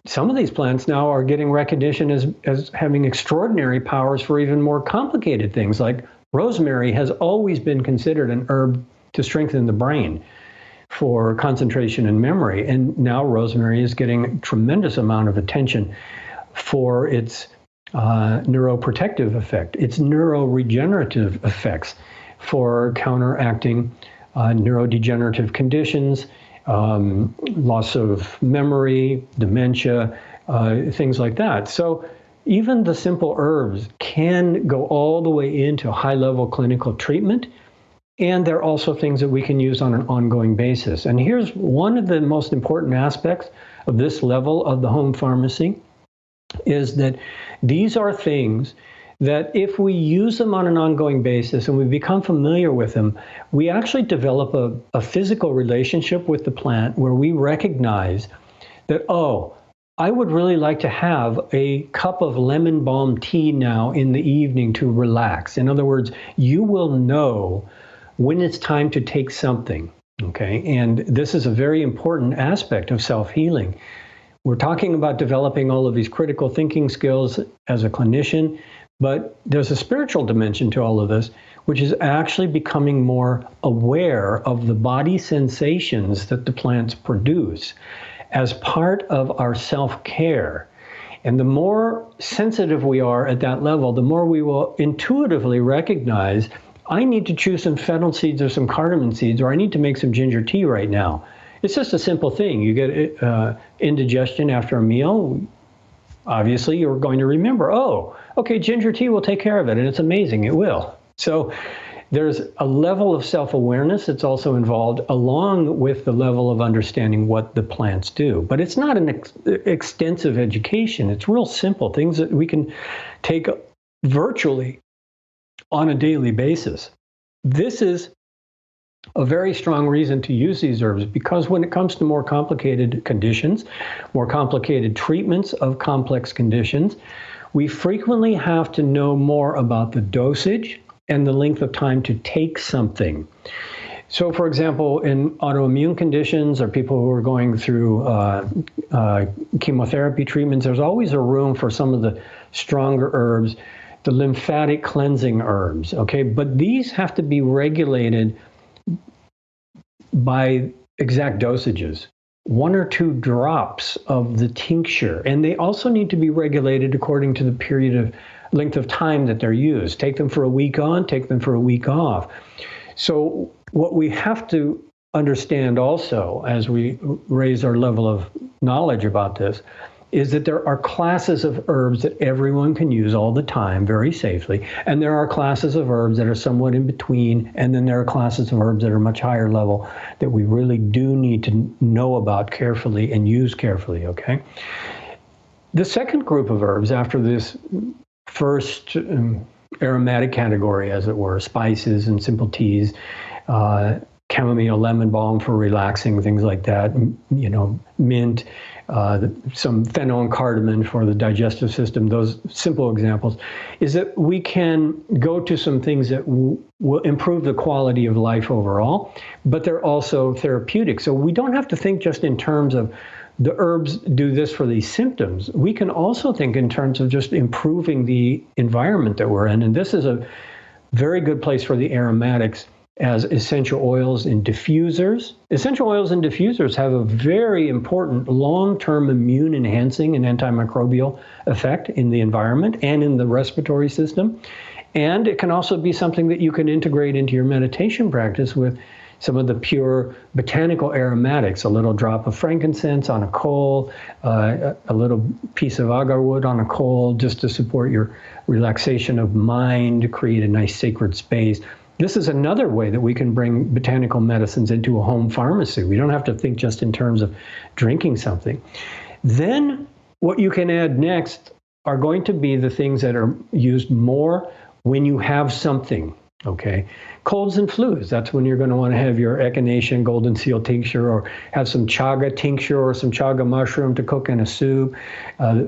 some of these plants now are getting recognition as having extraordinary powers for even more complicated things. Like rosemary has always been considered an herb to strengthen the brain for concentration and memory. And now rosemary is getting a tremendous amount of attention for its neuroprotective effect. It's neuroregenerative effects for counteracting neurodegenerative conditions, loss of memory, dementia, things like that. So even the simple herbs can go all the way into high-level clinical treatment, and they're also things that we can use on an ongoing basis. And here's one of the most important aspects of this level of the home pharmacy is that these are things that if we use them on an ongoing basis and we become familiar with them, we actually develop a physical relationship with the plant where we recognize that, oh, I would really like to have a cup of lemon balm tea now in the evening to relax. In other words, you will know when it's time to take something, okay? And this is a very important aspect of self-healing. We're talking about developing all of these critical thinking skills as a clinician, but there's a spiritual dimension to all of this, which is actually becoming more aware of the body sensations that the plants produce as part of our self-care. And the more sensitive we are at that level, the more we will intuitively recognize, I need to chew some fennel seeds or some cardamom seeds, or I need to make some ginger tea right now. It's just a simple thing. You get indigestion after a meal. Obviously, you're going to remember, oh, okay, ginger tea will take care of it, and it's amazing, it will. So there's a level of self-awareness that's also involved, along with the level of understanding what the plants do. But it's not an extensive education. It's real simple, things that we can take virtually on a daily basis. This is a very strong reason to use these herbs, because when it comes to more complicated conditions, more complicated treatments of complex conditions, we frequently have to know more about the dosage and the length of time to take something. So, for example, in autoimmune conditions or people who are going through chemotherapy treatments, there's always a room for some of the stronger herbs, the lymphatic cleansing herbs, okay? But these have to be regulated by exact dosages, 1 or 2 drops of the tincture. And they also need to be regulated according to the period of length of time that they're used. Take them for a week on, take them for a week off. So what we have to understand also as we raise our level of knowledge about this is that there are classes of herbs that everyone can use all the time very safely, and there are classes of herbs that are somewhat in between, and then there are classes of herbs that are much higher level that we really do need to know about carefully and use carefully, okay? The second group of herbs after this first aromatic category, as it were, spices and simple teas, chamomile, lemon balm for relaxing, things like that, you know, mint, some fennel and cardamom for the digestive system, those simple examples, is that we can go to some things that will improve the quality of life overall, but they're also therapeutic. So we don't have to think just in terms of the herbs do this for these symptoms. We can also think in terms of just improving the environment that we're in. And this is a very good place for the aromatics as essential oils and diffusers. Essential oils and diffusers have a very important long-term immune enhancing and antimicrobial effect in the environment and in the respiratory system. And it can also be something that you can integrate into your meditation practice with some of the pure botanical aromatics, a little drop of frankincense on a coal, a little piece of agar wood on a coal, just to support your relaxation of mind, create a nice sacred space. This is another way that we can bring botanical medicines into a home pharmacy. We don't have to think just in terms of drinking something. Then what you can add next are going to be the things that are used more when you have something, okay? Colds and flus, that's when you're going to want to have your echinacea golden seal tincture, or have some chaga tincture or some chaga mushroom to cook in a soup.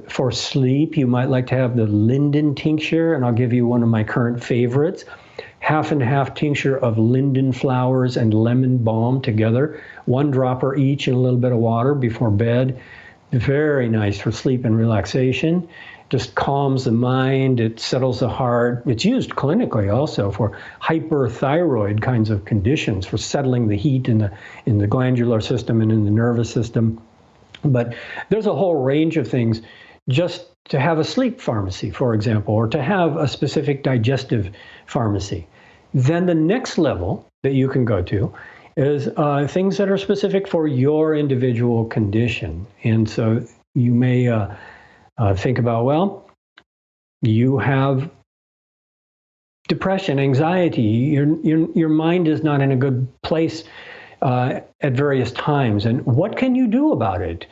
For sleep, you might like to have the linden tincture, and I'll give you one of my current favorites. Half and half tincture of linden flowers and lemon balm together, 1 dropper each in a little bit of water before bed. Very nice for sleep and relaxation. Just calms the mind, it settles the heart. It's used clinically also for hyperthyroid kinds of conditions, for settling the heat in the glandular system and in the nervous system. But there's a whole range of things just to have a sleep pharmacy, for example, or to have a specific digestive pharmacy. Then the next level that you can go to is things that are specific for your individual condition. And so you may think about, well, you have depression, anxiety, your mind is not in a good place at various times. And what can you do about it?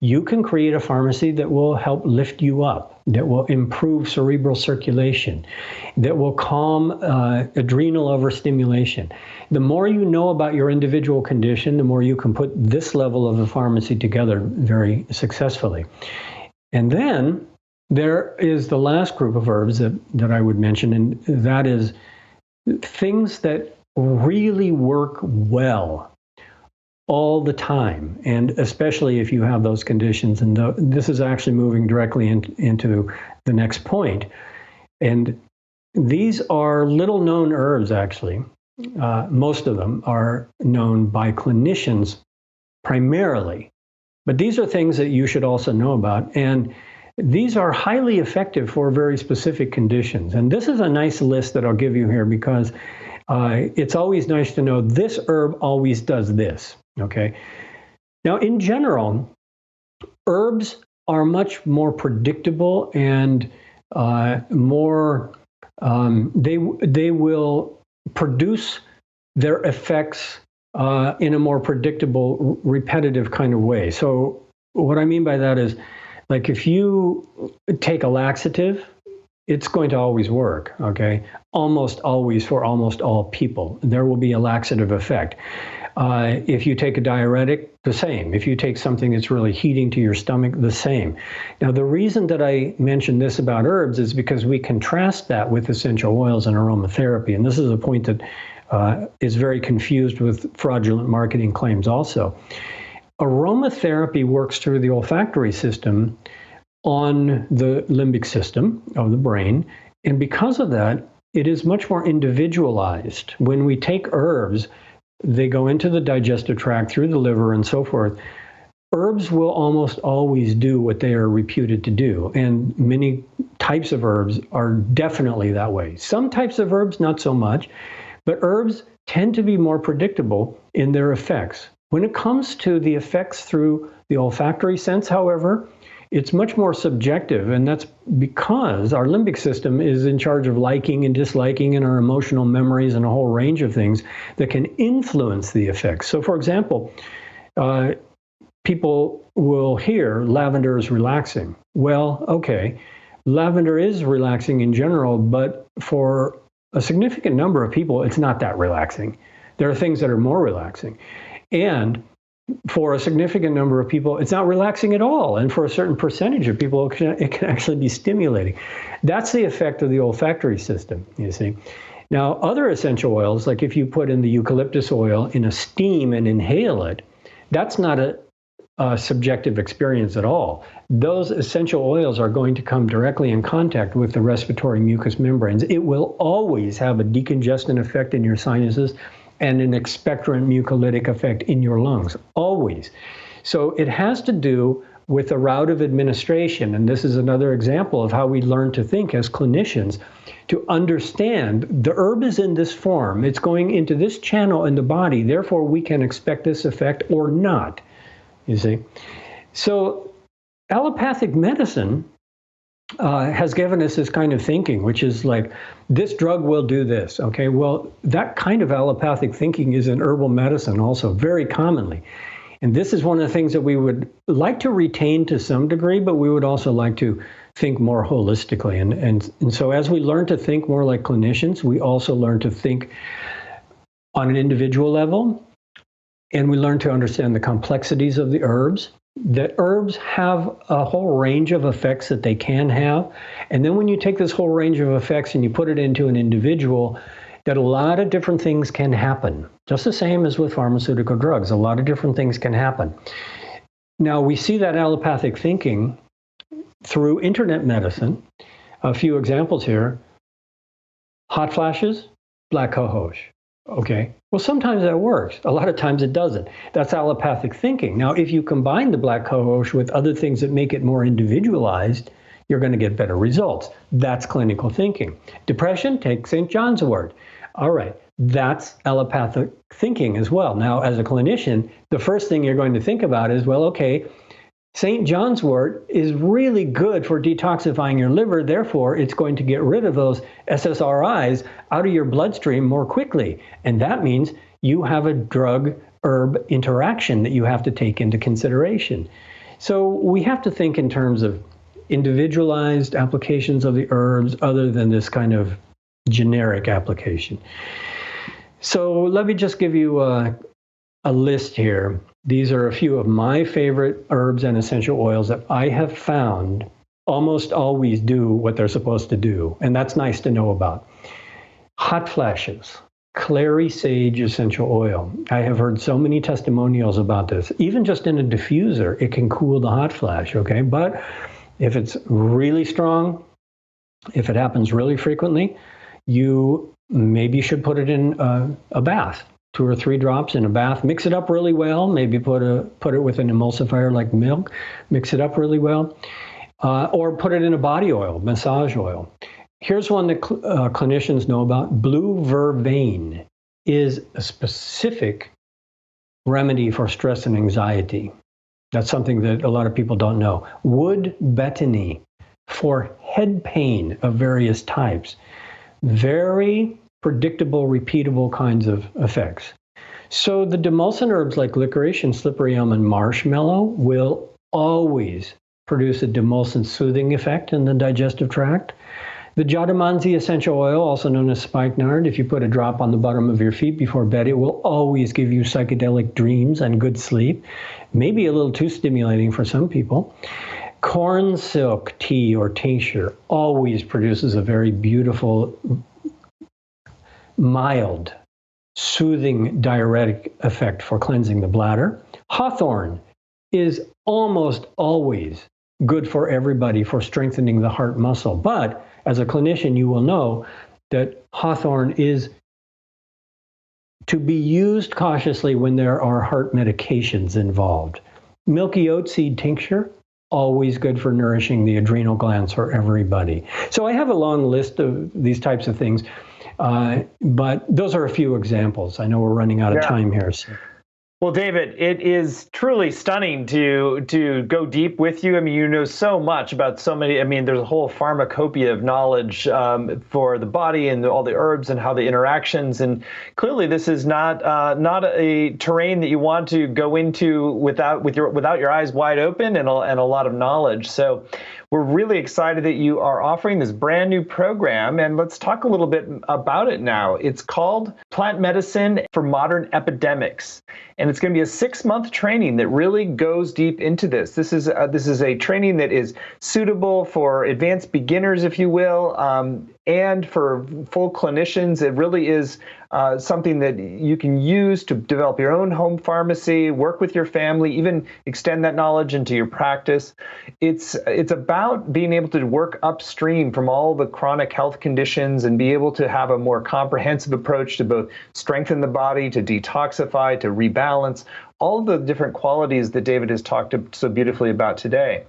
You can create a pharmacy that will help lift you up, that will improve cerebral circulation, that will calm adrenal overstimulation. The more you know about your individual condition, the more you can put this level of a pharmacy together very successfully. And then there is the last group of herbs that I would mention, and that is things that really work well all the time, and especially if you have those conditions. And this is actually moving directly into the next point. And these are little known herbs, actually. Most of them are known by clinicians primarily, but these are things that you should also know about. And these are highly effective for very specific conditions. And this is a nice list that I'll give you here because it's always nice to know this herb always does this. Okay. Now, in general, herbs are much more predictable and more. They will produce their effects in a more predictable, repetitive kind of way. So, what I mean by that is, like, if you take a laxative, it's going to always work. Okay, almost always for almost all people, there will be a laxative effect. If you take a diuretic, the same. If you take something that's really heating to your stomach, the same. Now, the reason that I mentioned this about herbs is because we contrast that with essential oils and aromatherapy. And this is a point that is very confused with fraudulent marketing claims also. Aromatherapy works through the olfactory system on the limbic system of the brain. And because of that, it is much more individualized. When we take herbs, they go into the digestive tract, through the liver, and so forth. Herbs will almost always do what they are reputed to do. And many types of herbs are definitely that way. Some types of herbs, not so much. But herbs tend to be more predictable in their effects. When it comes to the effects through the olfactory sense, however, it's much more subjective, and that's because our limbic system is in charge of liking and disliking and our emotional memories and a whole range of things that can influence the effects. So, for example, people will hear lavender is relaxing. Well, okay, lavender is relaxing in general, but for a significant number of people, it's not that relaxing. There are things that are more relaxing. And for a significant number of people, it's not relaxing at all. And for a certain percentage of people, it can actually be stimulating. That's the effect of the olfactory system, you see. Now, other essential oils, like if you put in the eucalyptus oil in a steam and inhale it, that's not a subjective experience at all. Those essential oils are going to come directly in contact with the respiratory mucous membranes. It will always have a decongestant effect in your sinuses and an expectorant mucolytic effect in your lungs, always. So it has to do with the route of administration, and this is another example of how we learn to think as clinicians, to understand the herb is in this form, it's going into this channel in the body, therefore we can expect this effect or not, you see. So allopathic medicine has given us this kind of thinking, which is like, this drug will do this. Okay, well, that kind of allopathic thinking is in herbal medicine also very commonly. And this is one of the things that we would like to retain to some degree, but we would also like to think more holistically. And so as we learn to think more like clinicians, we also learn to think on an individual level, and we learn to understand the complexities of the herbs, that herbs have a whole range of effects that they can have. And then when you take this whole range of effects and you put it into an individual, that a lot of different things can happen. Just the same as with pharmaceutical drugs, a lot of different things can happen. Now, we see that allopathic thinking through internet medicine. A few examples here: hot flashes, black cohosh. Okay. Well, sometimes that works. A lot of times it doesn't. That's allopathic thinking. Now, if you combine the black cohosh with other things that make it more individualized, you're going to get better results. That's clinical thinking. Depression, take St. John's wort. All right. That's allopathic thinking as well. Now, as a clinician, the first thing you're going to think about is, well, okay, St. John's wort is really good for detoxifying your liver. Therefore, it's going to get rid of those SSRIs out of your bloodstream more quickly. And that means you have a drug-herb interaction that you have to take into consideration. So we have to think in terms of individualized applications of the herbs other than this kind of generic application. So let me just give you a list here. These are a few of my favorite herbs and essential oils that I have found almost always do what they're supposed to do. And that's nice to know about. Hot flashes, clary sage essential oil. I have heard so many testimonials about this. Even just in a diffuser, it can cool the hot flash, okay? But if it's really strong, if it happens really frequently, you maybe should put it in a bath. 2 or 3 drops in a bath, mix it up really well, maybe put it with an emulsifier like milk, mix it up really well, or put it in a body oil, massage oil. Here's one that clinicians know about. Blue vervain is a specific remedy for stress and anxiety. That's something that a lot of people don't know. Wood betony for head pain of various types. Very predictable, repeatable kinds of effects. So the demulcent herbs like licorice and slippery elm and marshmallow will always produce a demulcent soothing effect in the digestive tract. The jadamansi essential oil, also known as spikenard, if you put a drop on the bottom of your feet before bed, it will always give you psychedelic dreams and good sleep. Maybe a little too stimulating for some people. Corn silk tea or tincture always produces a very beautiful, mild, soothing diuretic effect for cleansing the bladder. Hawthorn is almost always good for everybody for strengthening the heart muscle. But as a clinician, you will know that hawthorn is to be used cautiously when there are heart medications involved. Milky oat seed tincture, always good for nourishing the adrenal glands for everybody. So I have a long list of these types of things. But those are a few examples. I know we're running out of time here. So. Well, David, it is truly stunning to go deep with you. I mean, you know so much about so many. I mean, there's a whole pharmacopoeia of knowledge for the body and all the herbs and how the interactions. And clearly, this is not a terrain that you want to go into without your eyes wide open and a lot of knowledge. So we're really excited that you are offering this brand new program, and let's talk a little bit about it now. It's called Plant Medicine for Modern Epidemics, and it's going to be a 6-month training that really goes deep into this. This is a training that is suitable for advanced beginners, if you will, and for full clinicians. It really is something that you can use to develop your own home pharmacy, work with your family, even extend that knowledge into your practice. It's about being able to work upstream from all the chronic health conditions and be able to have a more comprehensive approach to both strengthen the body, to detoxify, to rebalance, all of the different qualities that David has talked so beautifully about today.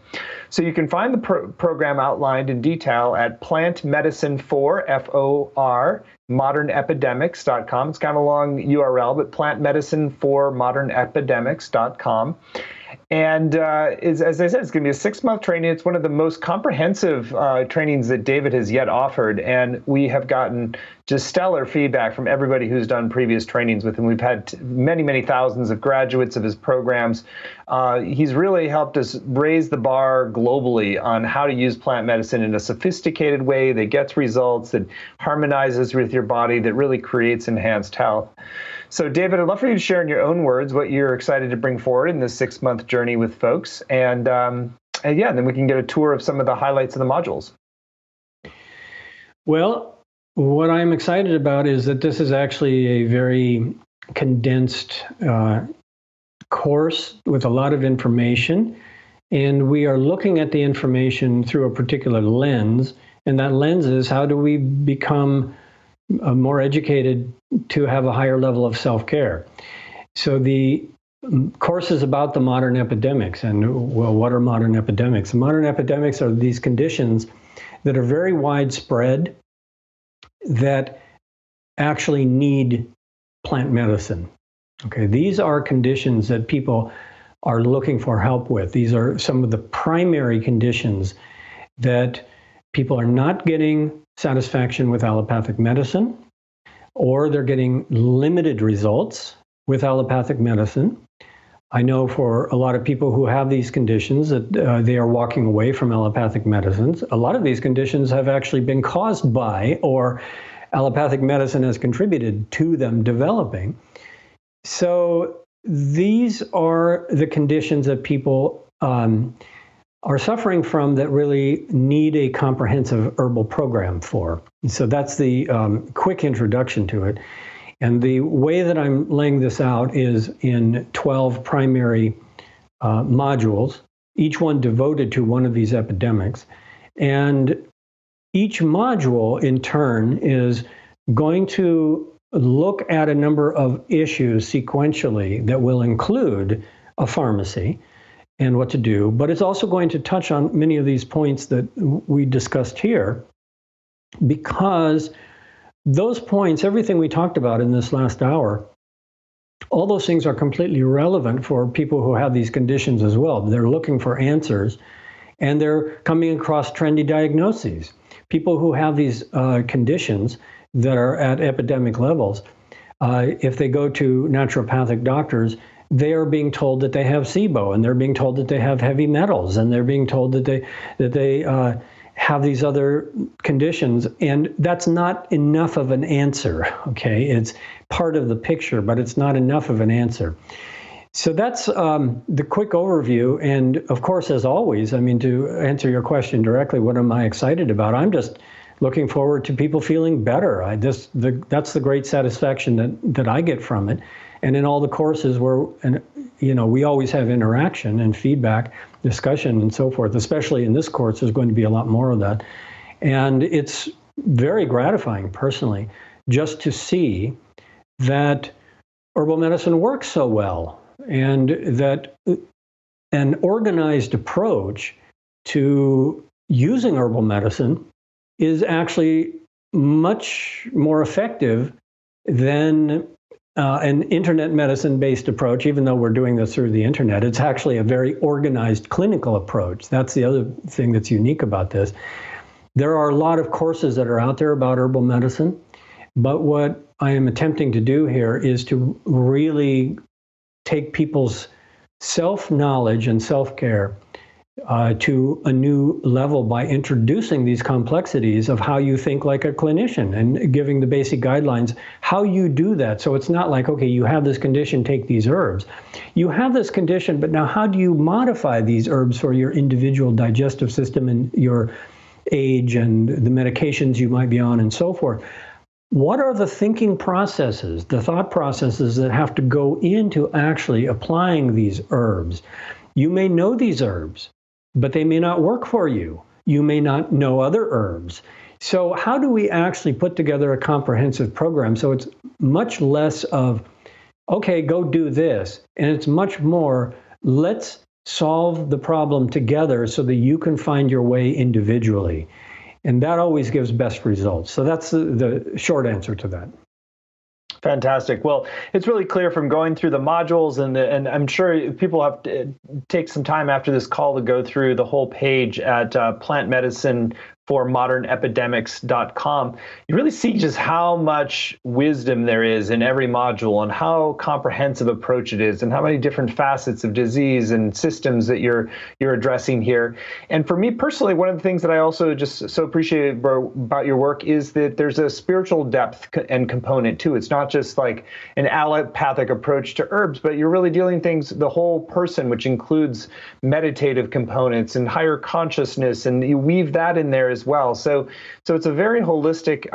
So you can find the program outlined in detail at plantmedicine4, F-O-R, modernepidemics.com. It's kind of a long URL, but plantmedicine4modernepidemics.com. And as I said, it's going to be a 6-month training. It's one of the most comprehensive trainings that David has yet offered. And we have gotten just stellar feedback from everybody who's done previous trainings with him. We've had many, many thousands of graduates of his programs. He's really helped us raise the bar globally on how to use plant medicine in a sophisticated way that gets results, that harmonizes with your body, that really creates enhanced health. So, David, I'd love for you to share in your own words what you're excited to bring forward in this 6-month journey with folks. And then we can get a tour of some of the highlights of the modules. Well, what I'm excited about is that this is actually a very condensed course with a lot of information. And we are looking at the information through a particular lens. And that lens is, how do we become more educated to have a higher level of self-care. So the course is about the modern epidemics. And, well, what are modern epidemics? Modern epidemics are these conditions that are very widespread that actually need plant medicine. Okay, these are conditions that people are looking for help with. These are some of the primary conditions that people are not getting satisfaction with allopathic medicine, or they're getting limited results with allopathic medicine. I know for a lot of people who have these conditions that they are walking away from allopathic medicines. A lot of these conditions have actually been caused by, or allopathic medicine has contributed to them developing. So these are the conditions that people are suffering from that really need a comprehensive herbal program for. So that's the quick introduction to it. And the way that I'm laying this out is in 12 primary modules, each one devoted to one of these epidemics. And each module, in turn, is going to look at a number of issues sequentially that will include a pharmacy and what to do, but it's also going to touch on many of these points that we discussed here, because those points, everything we talked about in this last hour, all those things are completely relevant for people who have these conditions as well. They're looking for answers, and they're coming across trendy diagnoses. People who have these conditions that are at epidemic levels, if they go to naturopathic doctors, they are being told that they have SIBO, and they're being told that they have heavy metals, and they're being told that they have these other conditions, and that's not enough of an answer. Okay, it's part of the picture, but it's not enough of an answer. So that's the quick overview. And of course, as always, I mean, to answer your question directly, what am I excited about? I'm just looking forward to people feeling better. That's the great satisfaction that I get from it. And in all the courses where, we always have interaction and feedback, discussion, and so forth. Especially in this course, there's going to be a lot more of that. And it's very gratifying, personally, just to see that herbal medicine works so well, and that an organized approach to using herbal medicine is actually much more effective than an internet medicine-based approach. Even though we're doing this through the internet, it's actually a very organized clinical approach. That's the other thing that's unique about this. There are a lot of courses that are out there about herbal medicine, but what I am attempting to do here is to really take people's self-knowledge and self-care to a new level by introducing these complexities of how you think like a clinician, and giving the basic guidelines how you do that. So it's not like, okay, you have this condition, take these herbs. You have this condition, but now how do you modify these herbs for your individual digestive system and your age and the medications you might be on and so forth? What are the thinking processes, the thought processes that have to go into actually applying these herbs? You may know these herbs, but they may not work for you. You may not know other herbs. So how do we actually put together a comprehensive program so it's much less of, okay, go do this, and it's much more, let's solve the problem together so that you can find your way individually. And that always gives best results. So that's the short answer to that. Fantastic. Well, it's really clear from going through the modules, and I'm sure people have to take some time after this call to go through the whole page at plantmedicineformodernepidemics.com. You really see just how much wisdom there is in every module, and how comprehensive approach it is, and how many different facets of disease and systems that you're addressing here. And for me personally, one of the things that I also just so appreciate about your work is that there's a spiritual depth and component too. It's not just like an allopathic approach to herbs, but you're really dealing things the whole person, which includes meditative components and higher consciousness, and you weave that in there as well. So it's a very holistic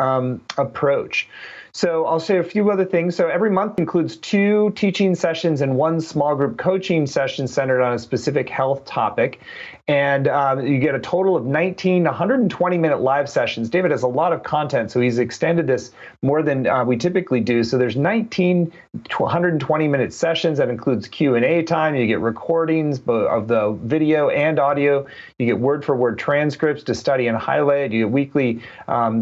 approach. So I'll share a few other things. So every month includes 2 teaching sessions and 1 small group coaching session centered on a specific health topic. And you get a total of 19 120-minute live sessions. David has a lot of content, so he's extended this more than we typically do. So there's 19 120-minute sessions. That includes Q&A time. You get recordings of the video and audio. You get word-for-word transcripts to study and highlight. You get weekly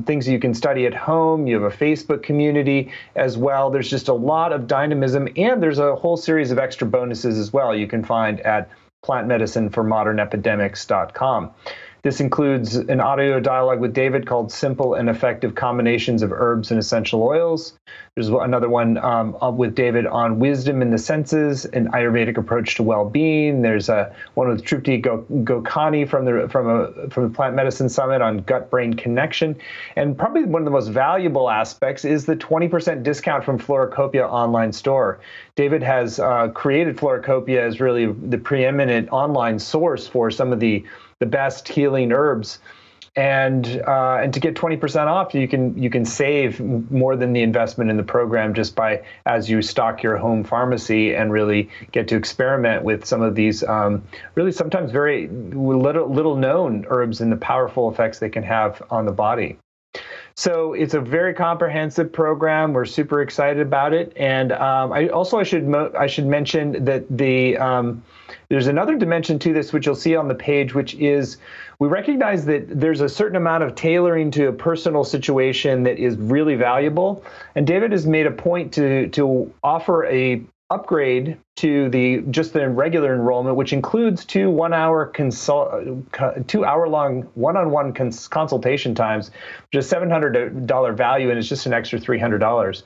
things you can study at home. You have a Facebook community as well. There's just a lot of dynamism, and there's a whole series of extra bonuses as well you can find at plantmedicineformodernepidemics.com. This includes an audio dialogue with David called Simple and Effective Combinations of Herbs and Essential Oils. There's another one with David on wisdom in the senses, an Ayurvedic approach to well-being. There's one with Trupti Gokani from the Plant Medicine Summit on gut-brain connection. And probably one of the most valuable aspects is the 20% discount from Floracopia online store. David has created Floracopia as really the preeminent online source for some of the best healing herbs, and to get 20% off, you can save more than the investment in the program just by as you stock your home pharmacy and really get to experiment with some of these really sometimes very little known herbs and the powerful effects they can have on the body. So it's a very comprehensive program. We're super excited about it, and I should mention that there's another dimension to this, which you'll see on the page, which is we recognize that there's a certain amount of tailoring to a personal situation that is really valuable. And David has made a point to offer a upgrade to the regular enrollment, which includes 2 2-hour-long one-on-one consultation times, which is $700 value, and it's just an extra $300.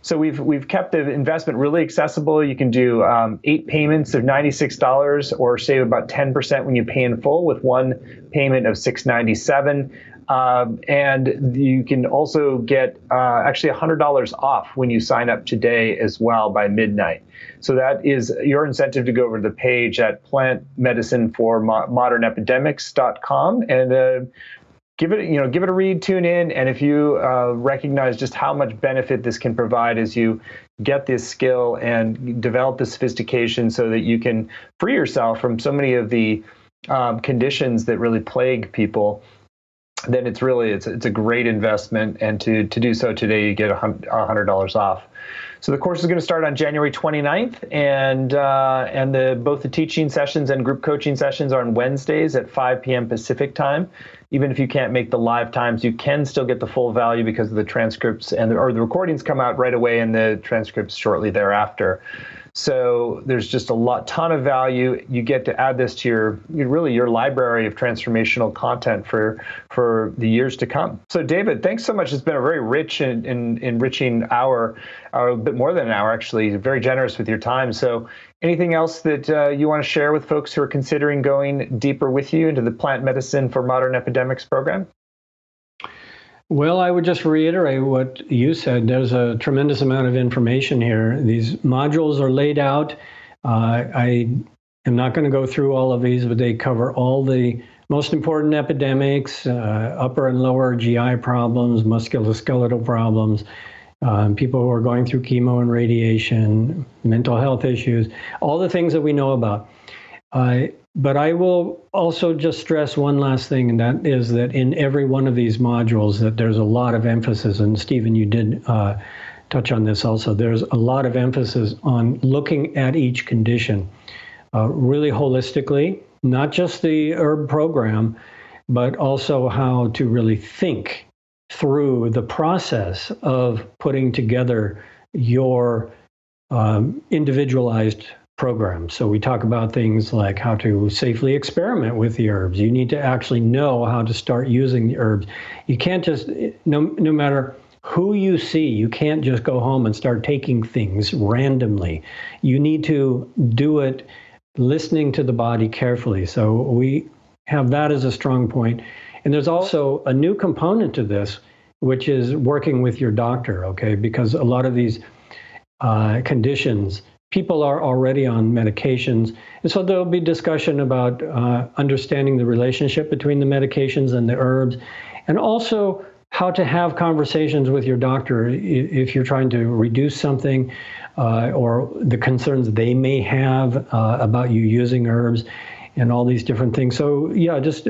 So we've kept the investment really accessible. You can do 8 payments of $96 or save about 10% when you pay in full with 1 payment of $697. And you can also get actually $100 off when you sign up today as well by midnight. So that is your incentive to go over to the page at plantmedicineformodernepidemics.com and give it a read, tune in, and if you recognize just how much benefit this can provide as you get this skill and develop the sophistication so that you can free yourself from so many of the conditions that really plague people, then it's a great investment. And to do so today, you get $100 off. So the course is going to start on January 29th, and both the teaching sessions and group coaching sessions are on Wednesdays at 5 p.m. Pacific time. Even if you can't make the live times, you can still get the full value because of the transcripts or the recordings come out right away and the transcripts shortly thereafter. So there's just ton of value. You get to add this to your library of transformational content for the years to come. So David, thanks so much. It's been a very rich and enriching hour, or a bit more than an hour actually. Very generous with your time. So anything else that you want to share with folks who are considering going deeper with you into the Plant Medicine for Modern Epidemics program? Well, I would just reiterate what you said. There's a tremendous amount of information here. These modules are laid out. I am not going to go through all of these, but they cover all the most important epidemics, upper and lower GI problems, musculoskeletal problems, people who are going through chemo and radiation, mental health issues, all the things that we know about. But I will also just stress one last thing, and that is that in every one of these modules that there's a lot of emphasis, and Stephen, you did touch on this also, there's a lot of emphasis on looking at each condition really holistically, not just the herb program, but also how to really think through the process of putting together your individualized program. So we talk about things like how to safely experiment with the herbs. You need to actually know how to start using the herbs. You can't just, no matter who you see, you can't just go home and start taking things randomly. You need to do it listening to the body carefully. So we have that as a strong point. And there's also a new component to this, which is working with your doctor, okay? Because a lot of these conditions, people are already on medications. And so there'll be discussion about understanding the relationship between the medications and the herbs, and also how to have conversations with your doctor if you're trying to reduce something or the concerns they may have about you using herbs and all these different things. So yeah, just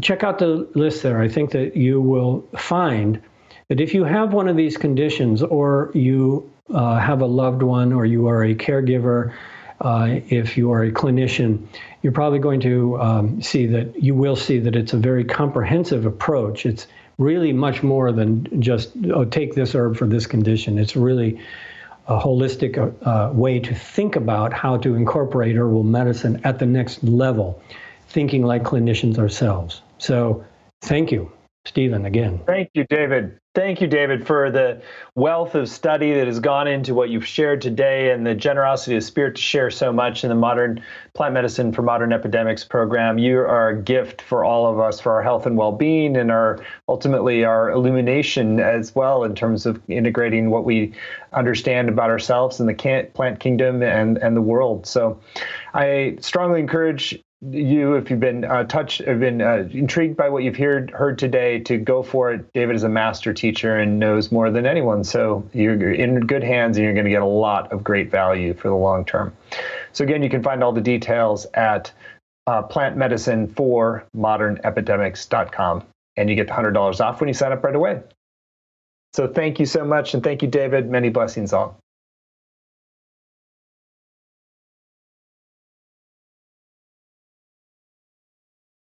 check out the list there. I think that you will find that if you have one of these conditions, or you have a loved one, or you are a caregiver, if you are a clinician, you're probably going to see that it's a very comprehensive approach. It's really much more than just, take this herb for this condition. It's really a holistic way to think about how to incorporate herbal medicine at the next level, thinking like clinicians ourselves. So thank you, Stephen, again. Thank you, David. Thank you, David, for the wealth of study that has gone into what you've shared today, and the generosity of spirit to share so much in the Modern Plant Medicine for Modern Epidemics program. You are a gift for all of us, for our health and well-being, and ultimately our illumination as well, in terms of integrating what we understand about ourselves and the plant kingdom and the world. So I strongly encourage you, if you've been intrigued by what you've heard today, to go for it. David is a master teacher and knows more than anyone, so you're in good hands, and you're going to get a lot of great value for the long term. So again, you can find all the details at plantmedicineformodernepidemics.com, and you get $100 off when you sign up right away. So thank you so much, and thank you, David. Many blessings all.